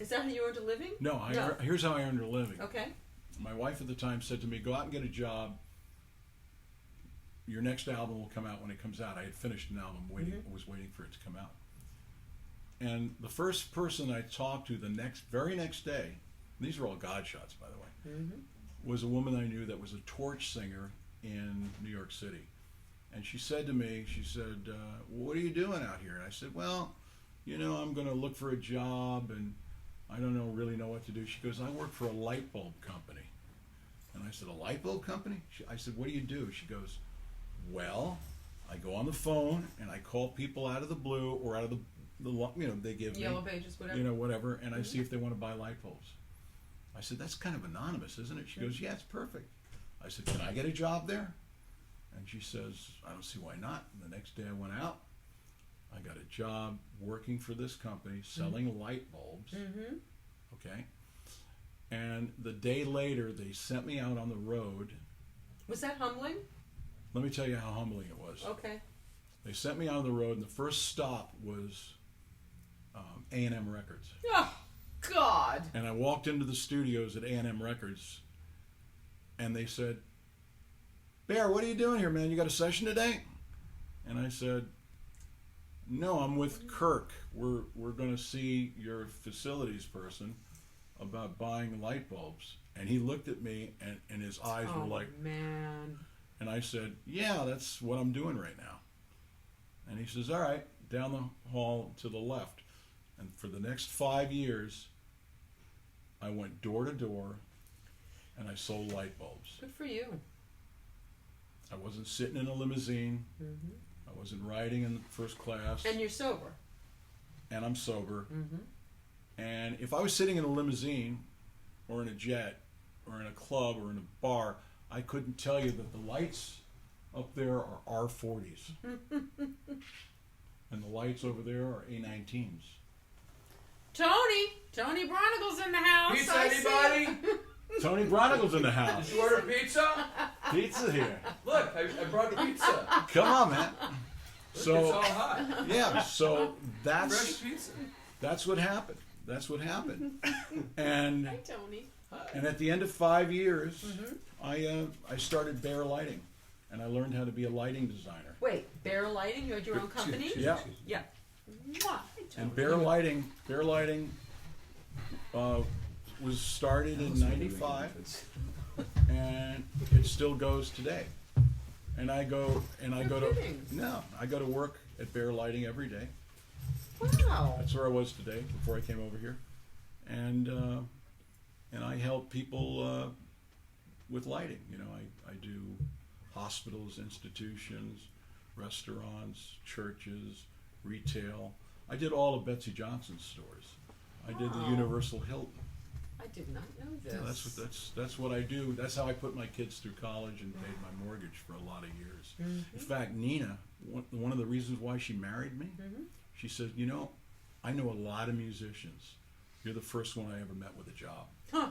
Is that how you earned a living? No, here's how I earned a living. Okay. My wife at the time said to me, go out and get a job. Your next album will come out when it comes out. I had finished an album, was waiting for it to come out. And the first person I talked to the very next day, these are all God shots, by the way, was a woman I knew that was a torch singer in New York City. And she said to me, what are you doing out here? And I said, well, you know, I'm going to look for a job and I don't really know what to do. She goes, I work for a light bulb company. And I said, a light bulb company? I said, what do you do? She goes, well, I go on the phone and I call people out of the blue or out of the they give Yellow me, Pages, whatever. Whatever, and I see if they want to buy light bulbs. I said, that's kind of anonymous, isn't it? She goes, yeah, it's perfect. I said, can I get a job there? And she says, I don't see why not. And the next day I went out. I got a job working for this company selling light bulbs. Okay. And the day later, they sent me out on the road. Was that humbling? Let me tell you how humbling it was. Okay. They sent me out on the road, and the first stop was A&M Records. Oh, God. And I walked into the studios at A&M Records, and they said, Bear, what are you doing here, man? You got a session today? And I said, no, I'm with Kirk. We're going to see your facilities person about buying light bulbs. And he looked at me, and his eyes were like, man. And I said, yeah, that's what I'm doing right now. And he says, all right, down the hall to the left. And for the next 5 years, I went door to door, and I sold light bulbs. Good for you. I wasn't sitting in a limousine. I wasn't riding in first class. And you're sober. And I'm sober. And if I was sitting in a limousine or in a jet or in a club or in a bar, I couldn't tell you that the lights up there are R40s. And the lights over there are A19s. Tony Braunagels in the house. Pizza, anybody? Tony Braunagels in the house. Did you order pizza? Pizza here. Look, I brought pizza. Come on, man. Look, it's all hot. Yeah, so Fresh pizza. That's what happened. That's what happened. And Hi, Tony. And at the end of 5 years, I started Bear Lighting, and I learned how to be a lighting designer. Wait, Bear Lighting? You had your own company? Yeah. Yeah. Mwah. And Bear Lighting was started in '95, and it still goes today. And I go to work at Bear Lighting every day. Wow. That's where I was today before I came over here, and I help people with lighting. You know, I do hospitals, institutions, restaurants, churches, retail. I did all of Betsy Johnson's stores. I did the Universal Hilton. I did not know this. Yeah, that's what I do. That's how I put my kids through college and paid my mortgage for a lot of years. In fact, Nina, one of the reasons why she married me, she said, you know, I know a lot of musicians, You're the first one I ever met with a job. Huh.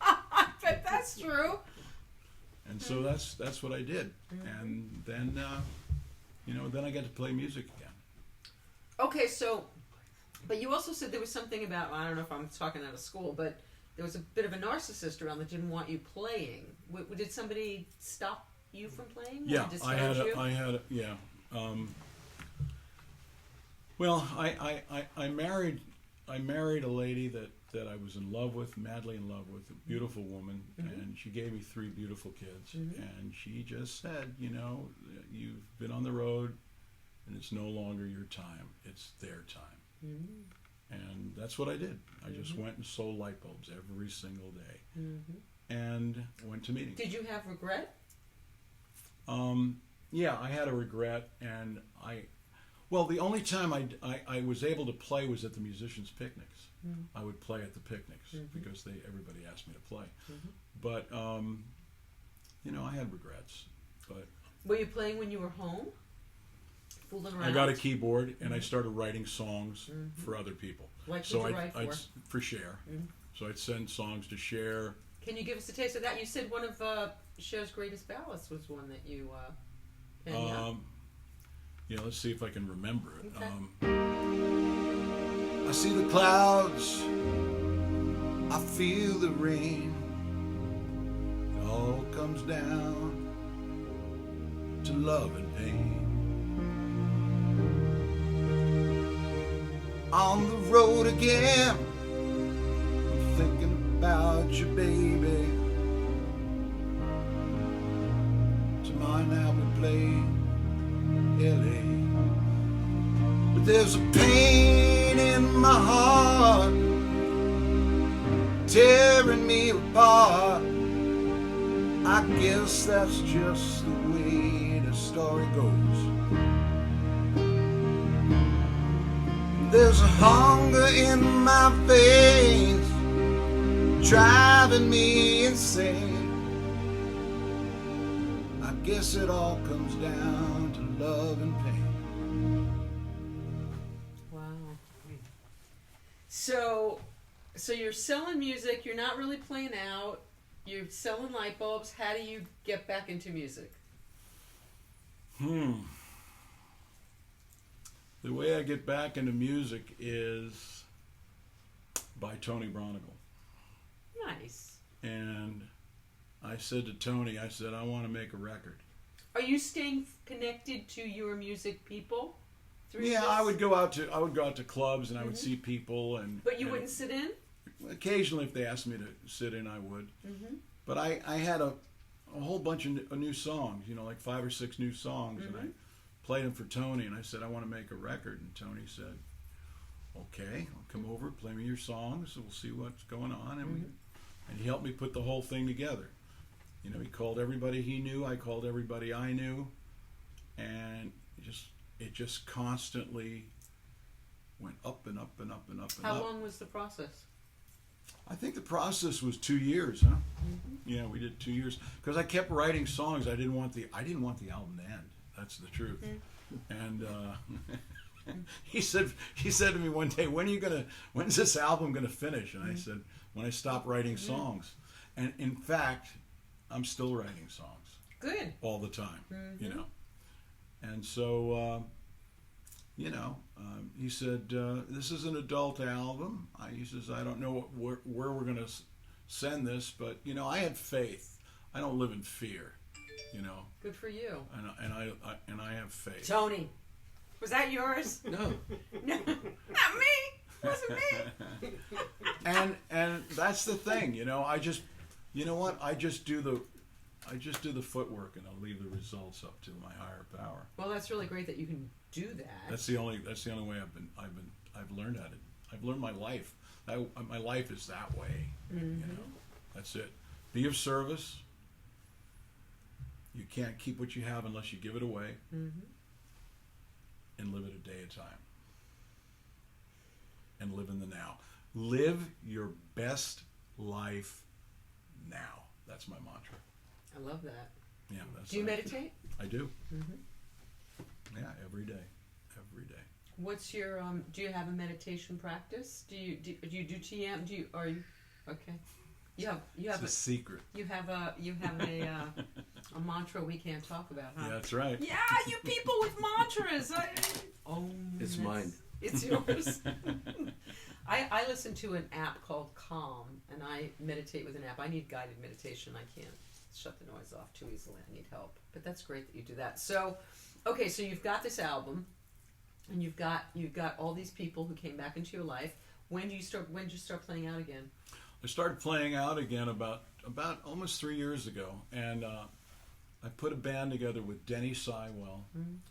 I bet that's true. And so that's what I did. And then, then I got to play music again. Okay, so, but you also said there was something about, I don't know if I'm talking out of school, but there was a bit of a narcissist around that didn't want you playing. Did somebody stop you from playing? Yeah, I married a lady that I was in love with, madly in love with, a beautiful woman, and she gave me 3 beautiful kids. And she just said, you've been on the road, and it's no longer your time; it's their time. And that's what I did. I just went and sold light bulbs every single day, and went to meetings. Did you have regret? Yeah, I had a regret, and the only time I was able to play was at the musicians' picnics. I would play at the picnics because everybody asked me to play. But I had regrets. But were you playing when you were home? Fooling around? I got a keyboard and I started writing songs for other people. What did you write for? For Cher. So I'd send songs to Cher. Can you give us a taste of that? You said one of Cher's greatest ballads was one that you penned out. Yeah, let's see if I can remember it. I see the clouds, I feel the rain. It all comes down to love and pain. On the road again, I'm thinking about you, baby. Tomorrow night we play L.A. But there's a pain in my heart, tearing me apart. I guess that's just the way the story goes. There's a hunger in my veins, driving me insane. I guess it all comes down to love and pain. Wow. So you're selling music, you're not really playing out, you're selling light bulbs. How do you get back into music? The way I get back into music is by Tony Braunagel. Nice. And I said to Tony, I said, I want to make a record. Are you staying connected to your music people? Yeah, this? I would go out to clubs and I would see people But you wouldn't sit in? Occasionally, if they asked me to sit in, I would. But I had a whole bunch of new songs, like 5 or 6 new songs, and I played them for Tony, and I said, I want to make a record. And Tony said, okay, I'll come over, play me your songs, and we'll see what's going on. And he helped me put the whole thing together. He called everybody he knew, I called everybody I knew, and it just constantly went up and up and up and up and up. How long was the process? I think the process was 2 years, huh? Yeah, we did 2 years because I kept writing songs. I didn't want the album to end. That's the truth. And he said to me one day, when's this album gonna finish? And I said, when I stop writing songs. And in fact, I'm still writing songs. Good. All the time, And so, he said, this is an adult album. He says, I don't know where we're going to send this, but, I had faith. I don't live in fear, Good for you. And I have faith. Tony, was that yours? No. No, not me. It wasn't me. And that's the thing, I just, I just do the footwork and I'll leave the results up to my higher power. Well, that's really great that you can do that. That's the only way I've learned at it. I've learned my life. My life is that way. That's it. Be of service. You can't keep what you have unless you give it away. And live it a day at a time. And live in the now. Live your best life now. That's my mantra. I love that. Yeah. Do you meditate? I do. Yeah, every day. Every day. What's your do you have a meditation practice? Do you do TM? Are you okay? You have It's a secret. you have a a mantra we can't talk about, huh? Yeah, that's right. Yeah, you people with mantras. It's mine. It's yours. I listen to an app called Calm, and I meditate with an app. I need guided meditation. I can't shut the noise off too easily. I need help. But that's great that you do that. So, okay, so you've got this album, and you've got all these people who came back into your life. When did you start playing out again? I started playing out again about almost 3 years ago, and I put a band together with Denny Sywell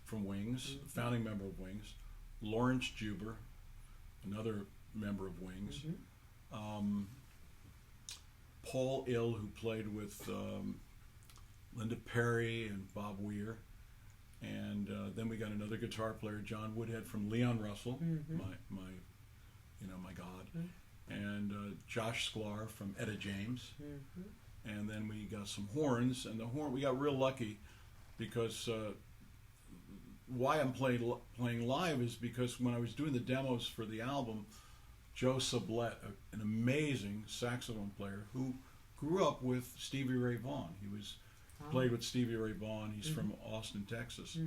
from Wings, founding member of Wings, Lawrence Juber, another member of Wings, Paul Ill, who played with Linda Perry and Bob Weir, and then we got another guitar player, John Woodhead from Leon Russell, my god, and Josh Sklar from Etta James, and then we got some horns, and we got real lucky because why I'm playing live is because when I was doing the demos for the album, Joe Sublette, an amazing saxophone player who grew up with Stevie Ray Vaughan. He played with Stevie Ray Vaughan. He's from Austin, Texas.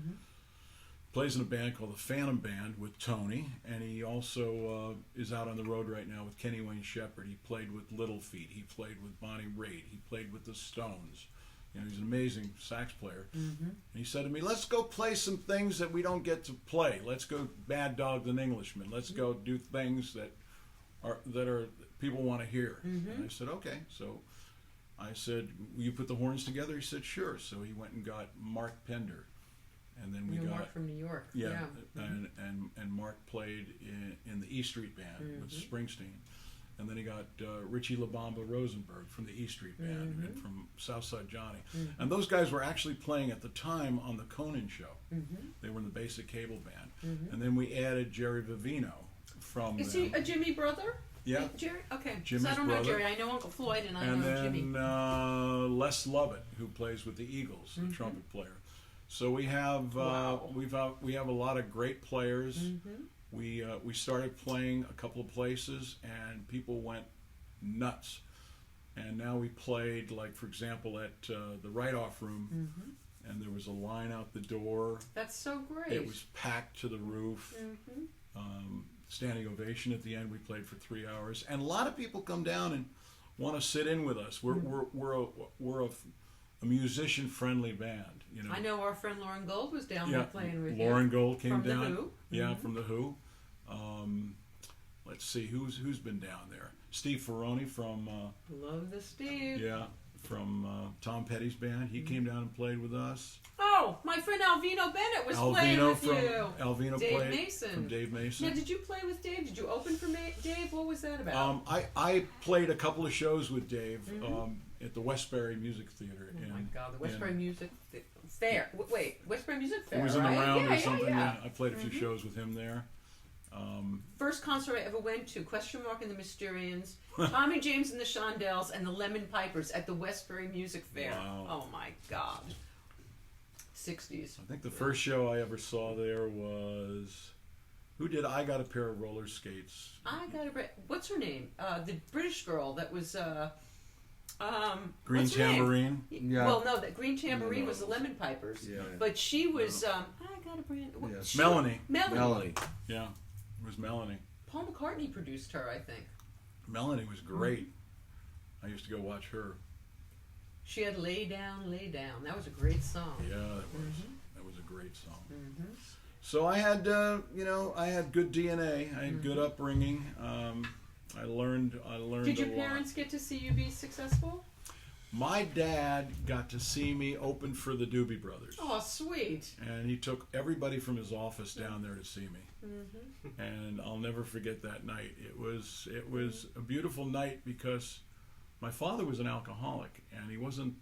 Plays in a band called the Phantom Band with Tony, and he also is out on the road right now with Kenny Wayne Shepherd. He played with Little Feat. He played with Bonnie Raitt. He played with the Stones. He's an amazing sax player. And he said to me, let's go play some things that we don't get to play. Let's go Mad Dog and Englishman. Let's go do things that are people want to hear. And I said, okay. So I said, will you put the horns together? He said, sure. So he went and got Mark Pender. And then we got Mark from New York. Yeah. And Mark played in the E Street Band with Springsteen. And then he got Richie LaBamba Rosenberg from the E Street Band and from Southside Johnny. And those guys were actually playing at the time on the Conan show. They were in the Basic Cable Band. And then we added Jerry Vivino from Is he a Jimmy brother? Yeah. Jerry? Okay. Jimmy's so I don't know brother. Jerry. I know Uncle Floyd and I know then, Jimmy. Les Lovett, who plays with the Eagles, the trumpet player. So we have we have a lot of great players. We started playing a couple of places and people went nuts. And now we played, like for example, at the Write-Off Room, and there was a line out the door. That's so great. It was packed to the roof. Standing ovation at the end. We played for 3 hours, and a lot of people come down and want to sit in with us. We're a musician-friendly band. I know our friend Loren Gold was down there playing with you. Loren Gold came from down. The Who. Yeah, from the Who. Let's see who's been down there. Steve Ferroni from Love the Steve. from Tom Petty's band. He came down and played with us. Oh, my friend Alvino Bennett was playing with you. Alvino Dave played Mason. from Dave Mason. Now, did you play with Dave? Did you open for Dave? What was that about? I played a couple of shows with Dave at the Westbury Music Theater. Oh my God, the Westbury Music Fair. Wait, Westbury Music Fair, It was in the right? round or Yeah, something. yeah. I played a few shows with him there. First concert I ever went to, Question Mark and the Mysterians, Tommy James and the Shondells, and the Lemon Pipers at the Westbury Music Fair. Wow. Oh my God. 60s. I think the first show I ever saw there was... Who did I Got a Pair of Roller Skates? What's her name? The British girl that was... Green what's her name? Tambourine? Yeah. Well, no, that Green Tambourine No. was the Lemon Pipers. Yeah. But she was... I got a brand... Yes. Melanie. Melanie. Yeah, it was Melanie. Paul McCartney produced her, I think. Melanie was great. I used to go watch her. She had Lay Down, Lay Down. That was a great song. Yeah, that was a great song. So I had, I had good DNA. I had good upbringing. I learned Did your a lot. parents get to see you be successful? My dad got to see me open for the Doobie Brothers. Oh, sweet. And he took everybody from his office down there to see me. And I'll never forget that night. It was a beautiful night because my father was an alcoholic and he wasn't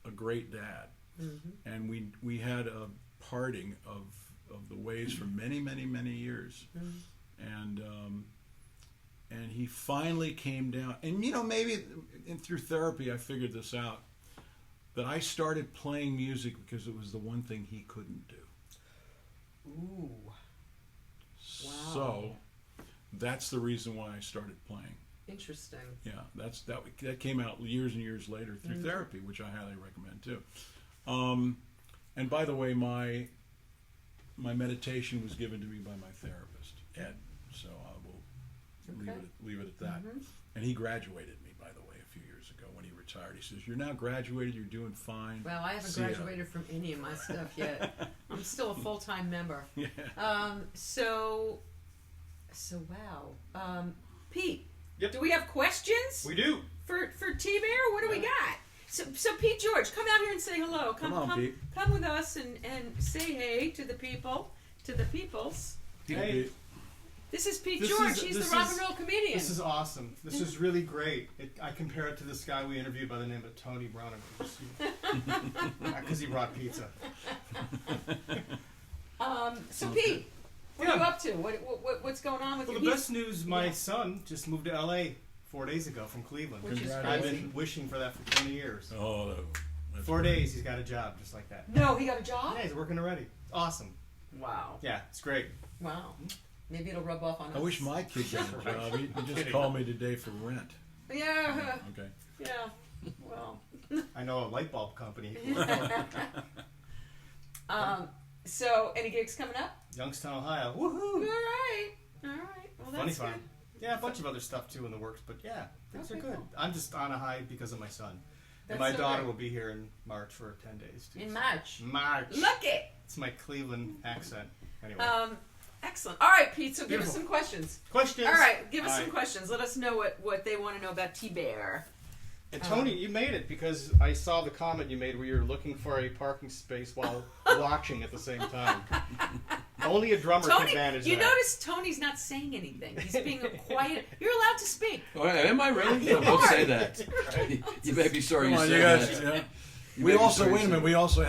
a great dad. And we had a parting of the ways for many, many, many years. And he finally came down. And maybe through therapy I figured this out, that I started playing music because it was the one thing he couldn't do. Ooh. So that's the reason why I started playing. Interesting. Yeah, that came out years and years later through therapy, which I highly recommend too. And by the way, my meditation was given to me by my therapist, Ed. So I will leave it at that. And he graduated me, by the way, a few years ago when he retired. He says, "You're now graduated. You're doing fine." Well, I haven't graduated from any of my stuff yet. I'm still a full-time member. Yeah. So wow. Pete, Yep. do we have questions We do. for TBear? What do we got? So Pete George, come out here and say hello. Come on, Pete. Come with us and say hey to the people, to the peoples. Hey. Pete. This is Pete This George. is- He's this the rock is- and roll comedian. This is awesome. This is really great. I compare it to this guy we interviewed by the name of Tony Braunagel. Because he brought pizza. So Pete, what are you Yeah. up to? What's going on with Well, you? the best news, my son just moved to L.A. 4 days ago from Cleveland. Which is I've crazy. been wishing for that for 20 years. Oh, that's 4 great. days, he's got a job just like that. No, he got a job? Yeah, he's working already. Awesome. Wow. Yeah, it's great. Wow. Maybe it'll rub off on us. I wish my kid got a job. He just called me today for rent. Yeah. Okay. Yeah. Well. I know a light bulb company. So, any gigs coming up? Youngstown, Ohio. All Woohoo! right. All right. Well, Funny that's farm. good. Yeah, a bunch of other stuff too in the works, but yeah, things Okay, are good. cool. I'm just on a high because of my son. That's And my so daughter great. will be here in March for 10 days too. In so- March. March. Look it. It's my Cleveland accent. Anyway. Excellent. All right, Pete. So give us Beautiful. some questions. Questions? All right, give us All some right. questions. Let us know what they want to know about TBear. And Tony, you made it because I saw the comment you made where you were looking for a parking space while watching at the same time. Only a drummer Tony, can manage you that. notice Tony's not saying anything. He's being quiet. You're allowed to speak. Oh, am I really? No, don't say that. You may be sorry Come you on, said you guys. that. Yeah. You We may be also sorry wait a you minute. said We also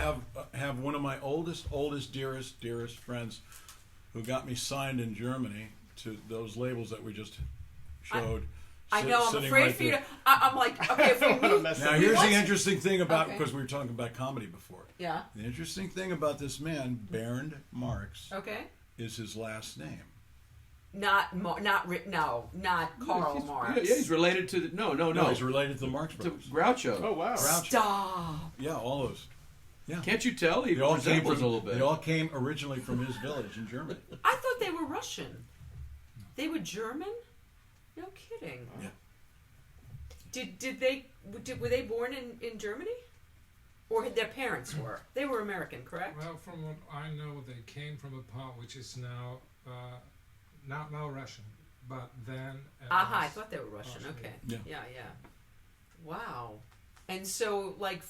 have one of my oldest, dearest friends, who got me signed in Germany to those labels that we just showed. I know. I'm sitting afraid right for you there. to. I'm like, okay, if we don't wanna meet. mess Now up. here's What? the interesting thing about, Okay. because we were talking about comedy before. Yeah. The interesting thing about this man, Bernd Marx, Okay. is his last name. Not Karl He's- Marx. Yeah, he's related to the. No. He's related to the Marx To Brothers. Groucho. Oh, wow. Groucho. Stop. Yeah, all those. Yeah. Can't you tell? He They all came resembles from, a little bit. They all came originally from his village in Germany. I thought they were Russian. They were German? No kidding. Yeah. Were they born in Germany? Or their parents were? They were American, correct? Well, from what I know, they came from a part which is now not now Russian, but then. Aha, I was thought they were Russian. partially- Okay. Yeah. Yeah. Wow. And so, like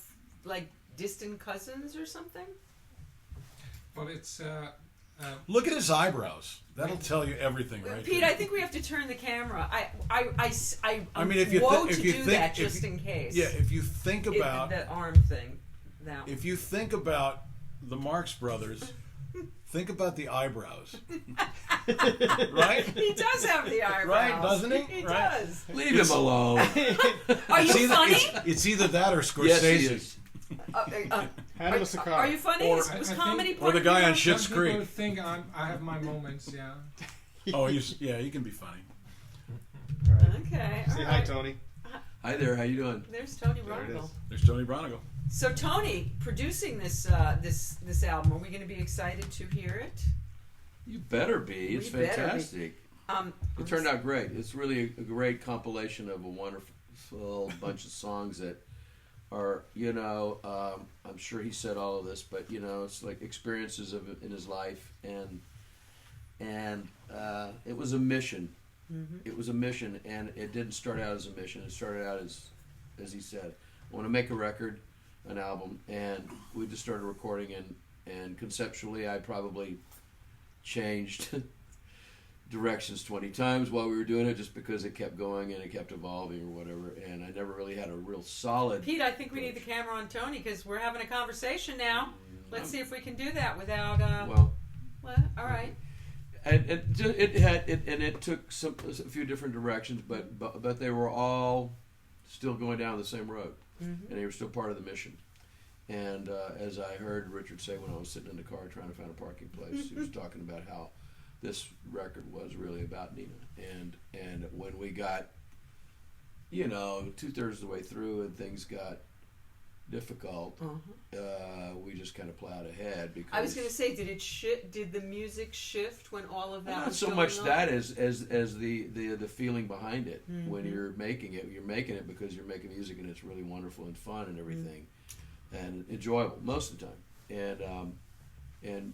distant cousins or something? But it's Look at his eyebrows. That'll tell you everything, right? Pete, there. I think we have to turn the camera. I mean, if you woe if to you do think, that if just you- in case. yeah, if you think about the arm thing. Now. if you think about the Marx Brothers, think about the eyebrows, right? He does have the eyebrows. Right, doesn't he? He Right. does. Leave him alone. Are you It's either, funny? it's either that or Scorsese. Yes, he is. Hand him a cigar. Are you funny? Or- Was I think- comedy Or part the of guy your- on Schitt's some people Creek. think I have my moments. Yeah. Oh, yeah, he can be funny. Okay. Say all hi, right. Tony. Hi there. How you doing? There's Tony There it Braunagel. is. There's Tony Braunagel. So Tony, producing this this album, are we going to be excited to hear it? You better be. It's We better be. fantastic. It turned out great. It's really a great compilation of a wonderful bunch of songs that are, I'm sure he said all of this, but it's like experiences in his life, and it was a mission. Mm-hmm. It was a mission, and it didn't start out as a mission. It started out as he said, I want to make a record, an album, and we just started recording, and conceptually I probably changed directions 20 times while we were doing it, just because it kept going and it kept evolving or whatever, and I never really had a real solid. Pete, I think we need the camera on Tony because we're having a conversation now. Let's see if we can do that without. Well, all right. and it took a few different directions, but they were all still going down the same road, and they were still part of the mission. And as I heard Richard say when I was sitting in the car trying to find a parking place, he was talking about how this record was really about Nina. And when we got, 2/3 of the way through and things got difficult, we just kind of plowed ahead. Because I was going to say, did the music shift when all of that not was so going much on? that as the feeling behind it. When you're making it because you're making music and it's really wonderful and fun and everything, and enjoyable most of the time. And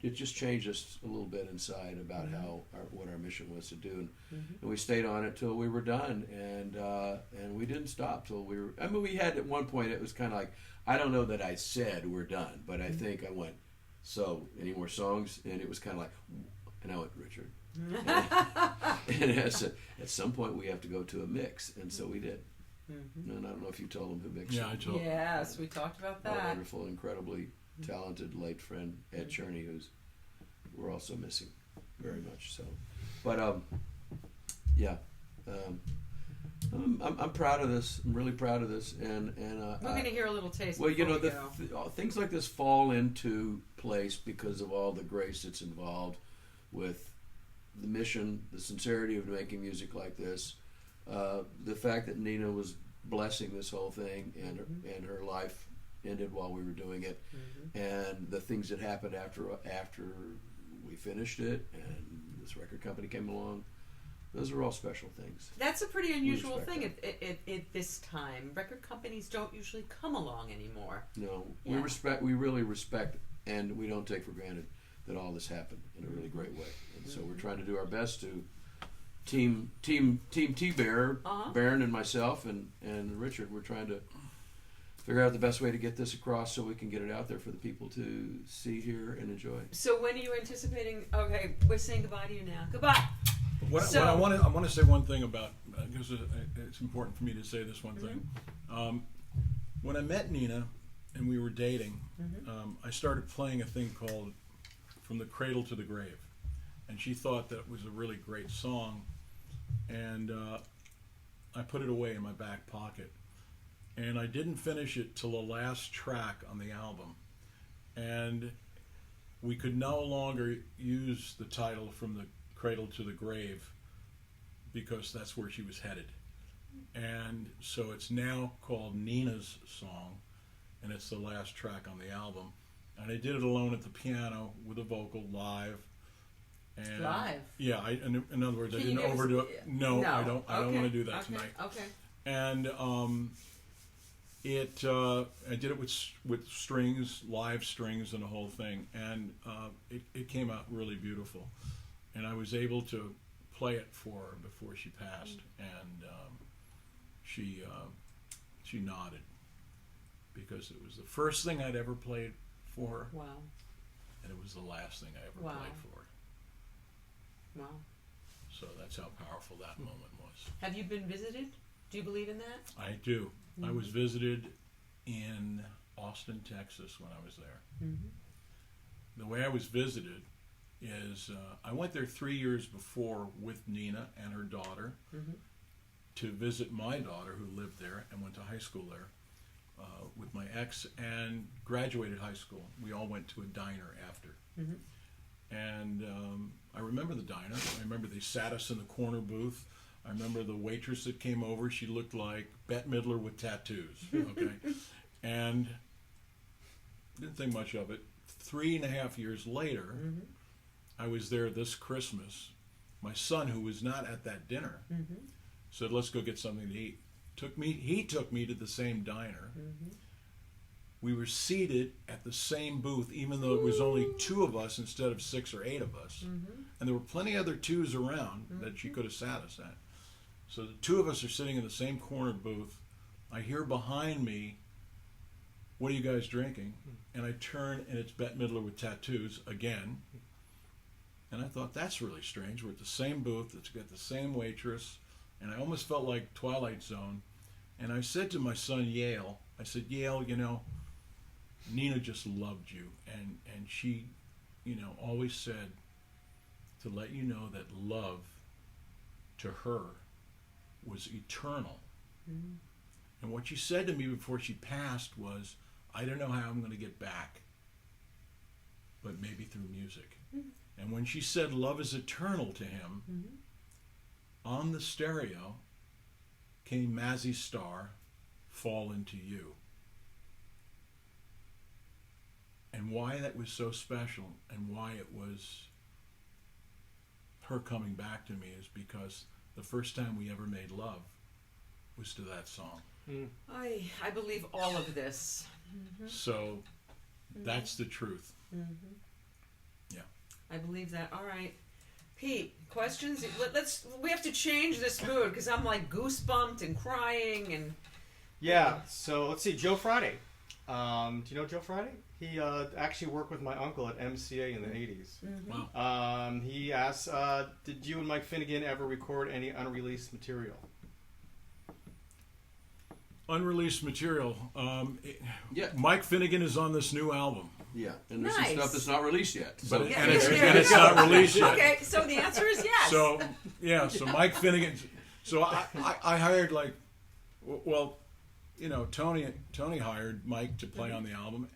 it just changed us a little bit inside about what our mission was to do, and we stayed on it till we were done, and we didn't stop till we were. I mean, we had at one point it was kind of like, I don't know that I said we're done, but I think I went, so any more songs, and it was kind of like, and I went, Richard, and I said, at some point we have to go to a mix, and so we did. And I don't know if you told them who mixed it. Yeah, I told. Yes, we talked about Our that. wonderful, incredibly talented late friend Ed Cherney, who's we're also missing very much. So, but I'm proud of this. I'm really proud of this, and We're going to hear a little taste. well, before we go. things like this fall into place because of all the grace that's involved with the mission, the sincerity of making music like this, the fact that Nina was blessing this whole thing, and her life ended while we were doing it, and the things that happened after we finished it, and this record company came along. Those are all special things. That's a pretty unusual respect thing at this time. Record companies don't usually come along anymore. No, Yeah. we really respect, and we don't take for granted that all this happened in a really great way. And so we're trying to do our best to team TBear, Baron and myself and Richard. We're trying to figure out the best way to get this across so we can get it out there for the people to see, hear, and enjoy. So when are you anticipating? Okay, we're saying goodbye to you now. Goodbye. What So- I want to say one thing about, because it's important for me to say this one thing. When I met Nina and we were dating, I started playing a thing called From the Cradle to the Grave, and she thought that was a really great song, and I put it away in my back pocket, and I didn't finish it till the last track on the album, and we could no longer use the title From the Cradle to the Grave because that's where she was headed, and so it's now called Nina's Song, and it's the last track on the album, and I did it alone at the piano with a vocal live. And Live? Yeah, in other words, I Can you didn't give us- overdo it. No, I don't Okay, want to do that okay, tonight. Okay. And I did it with strings, live strings, and the whole thing, and it came out really beautiful. And I was able to play it for her before she passed, and she nodded because it was the first thing I'd ever played for her, Wow. and it was the last thing I ever Wow. played for her. Wow. So that's how powerful that moment was. Have you been visited? Do you believe in that? I do. I was visited in Austin, Texas when I was there. The way I was visited is I went there 3 years before with Nina and her daughter to visit my daughter who lived there and went to high school there with my ex and graduated high school. We all went to a diner after. And I remember the diner. I remember they sat us in the corner booth. I remember the waitress that came over. She looked like Bette Midler with tattoos. Okay, and didn't think much of it. 3.5 years later, I was there this Christmas. My son, who was not at that dinner, said, "Let's go get something to eat." He took me to the same diner. We were seated at the same booth, even though it was only 2 of us instead of 6 or 8 of us. And there were plenty of other 2s around that she could have sat us at. So the 2 of us are sitting in the same corner booth. I hear behind me, "What are you guys drinking?" And I turn, and it's Bette Midler with tattoos again. And I thought, that's really strange. We're at the same booth. It's got the same waitress. And I almost felt like Twilight Zone. And I said to my son, Yale, I said, "Yale, Nina just loved you, and she, always said to let you know that love to her was eternal." And what she said to me before she passed was, "I don't know how I'm going to get back, but maybe through music. And when she said love is eternal to him, on the stereo came Mazzy Star, Fall Into You. And why that was so special and why it was her coming back to me is because the first time we ever made love was to that song. I believe all of this. So that's the truth. Yeah. I believe that. All right. Pete, questions? We have to change this mood because I'm like goosebumped and crying and... Yeah, so let's see. Joe Friday. Do you know Joe Friday? He actually worked with my uncle at MCA in the 80s. Wow. He asked, did you and Mike Finnigan ever record any unreleased material? Unreleased material. Yeah. Mike Finnigan is on this new album. Yeah, and there's Nice. some stuff that's not released yet. So But Yeah, and it's, there and you it's go. not released yet. Okay, so the answer is yes. So yeah, so Mike Finnigan. So I hired Tony hired Mike to play on the album.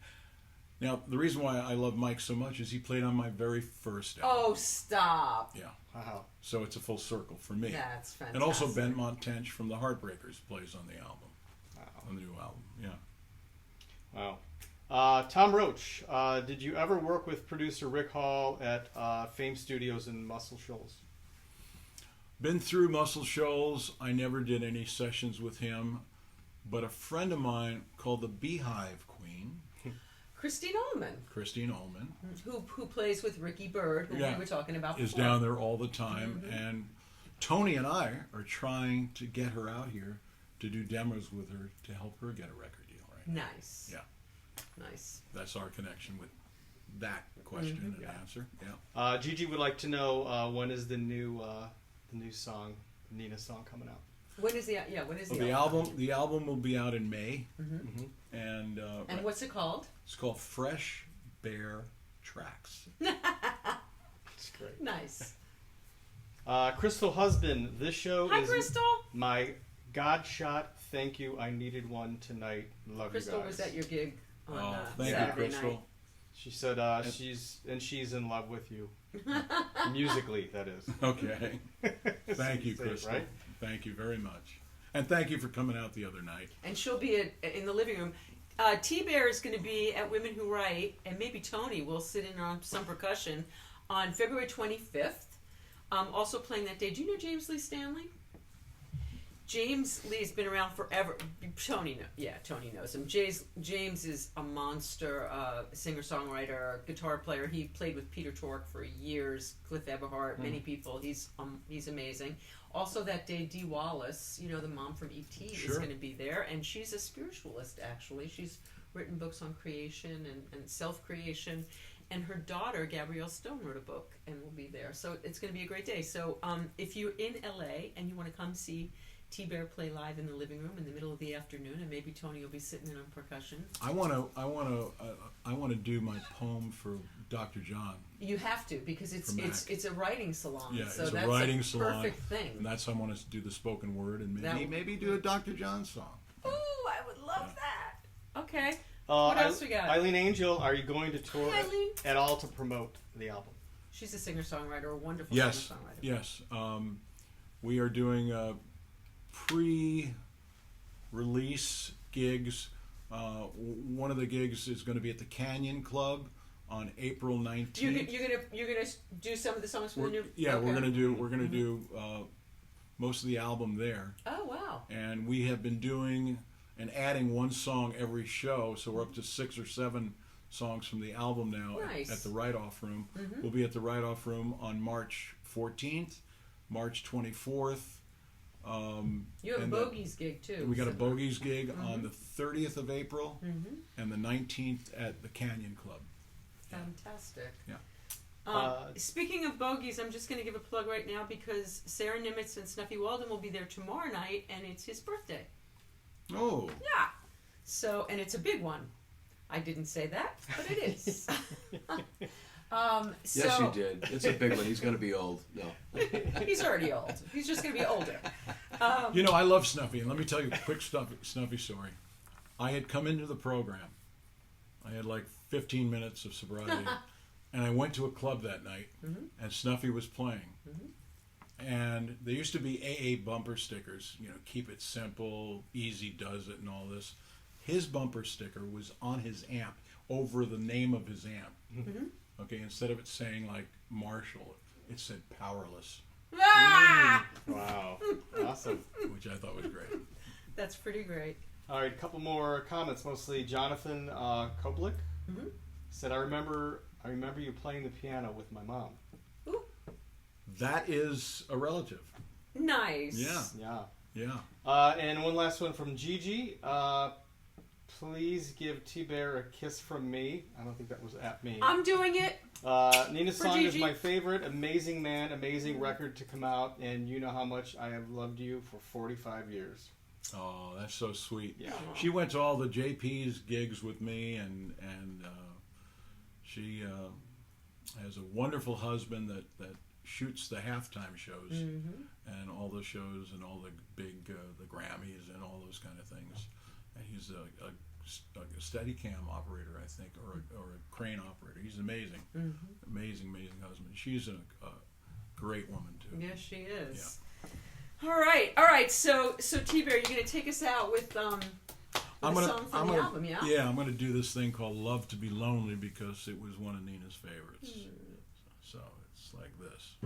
Now the reason why I love Mike so much is he played on my very first album. Oh, stop. Yeah. Wow. So it's a full circle for me. That's fantastic. And also Ben Montench from the Heartbreakers plays on the album. Wow. On the new album. Yeah. Wow. Tom Roach, did you ever work with producer Rick Hall at Fame Studios in Muscle Shoals? Been through Muscle Shoals. I never did any sessions with him, but a friend of mine called the Beehive Queen, Christine Ullman, who plays with Ricky Bird, who we were talking about is before. down there all the time, and Tony and I are trying to get her out here to do demos with her to help her get a record deal right now. Nice. Yeah. Nice. That's our connection with that question and answer. Yeah. Gigi would like to know when is the new song, Nina song, coming out? When is the The album will be out in May, and what's it called? it's called Fresh Bear Tracks. It's great. Nice. Crystal Husband, this show Hi, is Crystal. my God shot. Thank you. I needed one tonight. Love Crystal you guys. was at your gig on Thank you, Saturday Crystal. night. She said she's in love with you. Musically, that is. Okay. Thank you, Say it, Crystal. right? Thank you very much. And thank you for coming out the other night. And she'll be in the living room. TBear is going to be at Women Who Write, and maybe Tony will sit in on some percussion on February 25th. Also playing that day. Do you know James Lee Stanley? James Lee's been around forever. Tony knows him. James is a monster singer-songwriter, guitar player. He played with Peter Tork for years, Cliff Eberhardt, many people. He's amazing. Also that day, Dee Wallace, the mom from E.T., is going to be there, and she's a spiritualist, actually. She's written books on creation and self-creation, and her daughter, Gabrielle Stone, wrote a book and will be there. So it's going to be a great day. So if you're in L.A. and you want to come see TBear play live in the living room in the middle of the afternoon, and maybe Tony will be sitting in on percussion. I want to do my poem for Dr. John. You have to, because it's a writing salon. Yeah, so it's that's a writing salon. Perfect thing. And that's how I want to do the spoken word and That- maybe do a Dr. John song. Ooh, I would love that. Okay. What else we got? Eileen Angel, are you going to tour Hi, Eileen. at all to promote the album? She's a singer-songwriter, a wonderful Yes, singer-songwriter. yes. We are doing pre-release gigs. One of the gigs is going to be at the Canyon Club on April 19th. You're gonna do some of the songs from the new. Yeah, okay. we're gonna do most of the album there. Oh wow. And we have been doing and adding one song every show, so we're up to 6 or 7 songs from the album now. Nice. At the Write-Off Room. We'll be at the Write-Off Room on March 14th, March 24th. You have a Bogies gig too. We got a Bogies gig on the 30th of April and the 19th at the Canyon Club. Fantastic. Yeah. Speaking of Bogies, I'm just going to give a plug right now because Sarah Nimitz and Snuffy Walden will be there tomorrow night, and it's his birthday. Oh. Yeah. So, and it's a big one. I didn't say that, but it is. Yes, you did. It's a big one. He's going to be old. No. He's already old. He's just going to be older. I love Snuffy, and let me tell you a quick Snuffy story. I had come into the program. I had like 15 minutes of sobriety, And I went to a club that night, and Snuffy was playing. And there used to be AA bumper stickers, keep it simple, easy does it, and all this. His bumper sticker was on his amp, over the name of his amp. Okay, instead of it saying like Marshall, it said Powerless, Ah! Wow. Awesome. which I thought was great. That's pretty great. All right, a couple more comments. Mostly Jonathan Koblik said, "I remember you playing the piano with my mom." Ooh, That is a relative. nice. Yeah. Yeah. And one last one from Gigi. Please give TBear a kiss from me. I don't think that was at me. I'm doing it. Nina's For song is Gigi. my favorite. Amazing man, amazing record to come out, and you know how much I have loved you for 45 years. Oh, that's so sweet. Yeah. She went to all the JP's gigs with me, and she has a wonderful husband that shoots the halftime shows and all the shows and all the big the Grammys and all those kind of things. And he's a Steadicam operator, I think, or a crane operator. He's amazing, amazing husband. She's a great woman too. Yes, she is. Yeah. All right. So TBear, you're gonna take us out with a song from the album, yeah? Yeah, I'm gonna do this thing called "Love to Be Lonely" because it was one of Nina's favorites. So it's like this.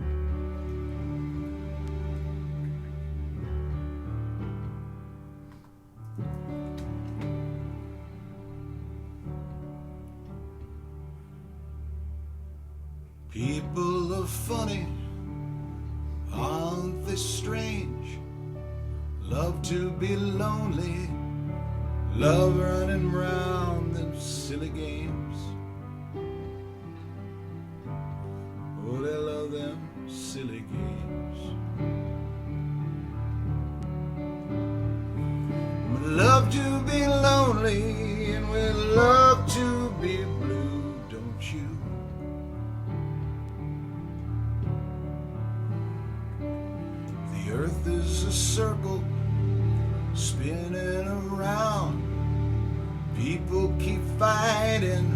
People are funny, aren't they strange? Love to be lonely, love running round them silly games. Oh, they love them silly games. We love to be lonely and we love to be blue, don't you? The earth is a circle spinning around. People keep fighting,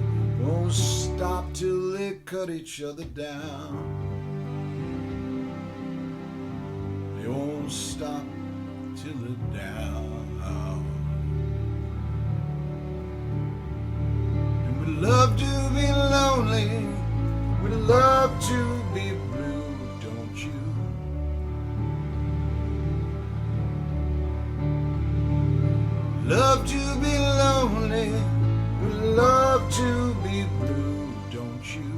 won't stop till they cut each other down. They won't stop till they're down. And we love to be lonely, we love to be blue, don't you? Love to be lonely, we love to be blue, don't you?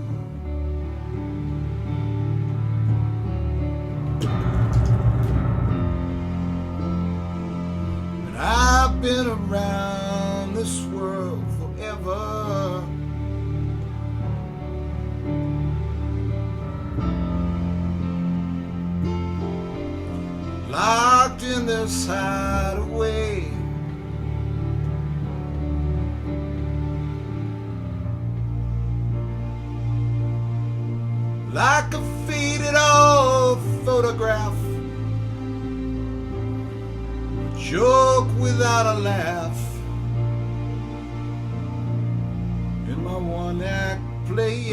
And I've been around this world forever. Locked in this hideaway. Like a faded old photograph, a joke without a laugh, in my one-act play.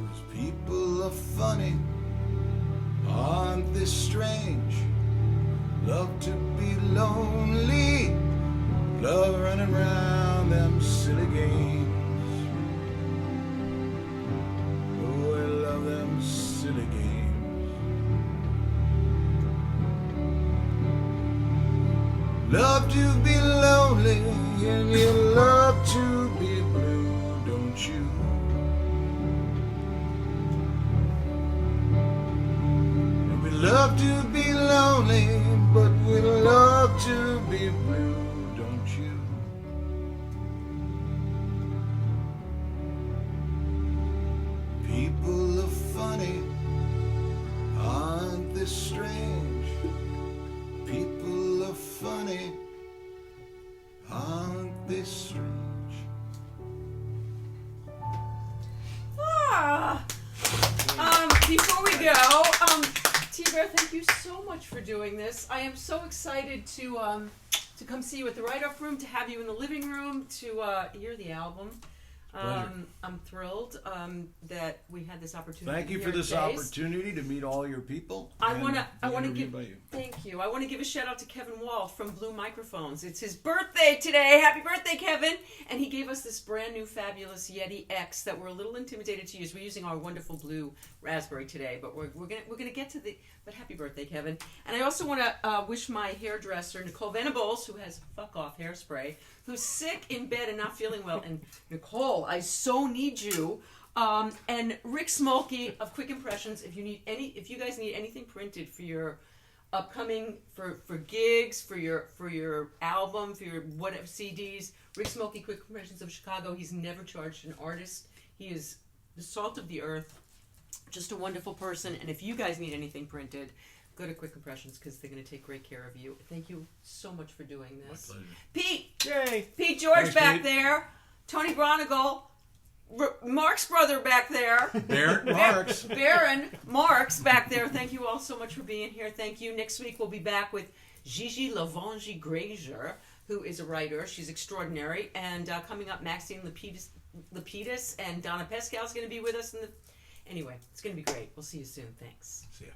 'Cause people are funny, aren't they strange? Love to be lonely, love running around them silly games. Oh, I love them silly games. Love to be lonely and you love to be blue, don't you? And we love to be lonely, but we love to be blue. People are funny, aren't they strange? People are funny, aren't they strange? Before we go, TBear, thank you so much for doing this. I am so excited to to come see you at the write-off room, to have you in the living room, to hear the album. I'm thrilled that we had this opportunity. Thank you for this opportunity to meet all your people. I want to give. Thank you. I want to give a shout out to Kevin Wall from Blue Microphones. It's his birthday today. Happy birthday, Kevin! And he gave us this brand new fabulous Yeti X that we're a little intimidated to use. We're using our wonderful blue raspberry today, but we're gonna get to the. But happy birthday, Kevin! And I also want to wish my hairdresser Nicole Venables, who has fuck off hairspray, who's sick in bed and not feeling well. And Nicole, I so need you. And Rick Smolke of Quick Impressions. If you guys need anything printed for your upcoming for gigs, for your album, for your whatever CDs, Rick Smolke, Quick Impressions of Chicago. He's never charged an artist. He is the salt of the earth. Just a wonderful person. And if you guys need anything printed, go to Quick Impressions because they're going to take great care of you. Thank you so much for doing this. My pleasure. Pete! Yay! Pete George Thanks, back Pete. there. Tony Braunagel. Marx brother back there. Barrett Marks. Baron Marx back there. Thank you all so much for being here. Thank you. Next week we'll be back with Gigi Lavangie Grazier, who is a writer. She's extraordinary. And coming up, Maxine Lapidus and Donna Pascal is going to be with us. Anyway, it's going to be great. We'll see you soon. Thanks. See ya.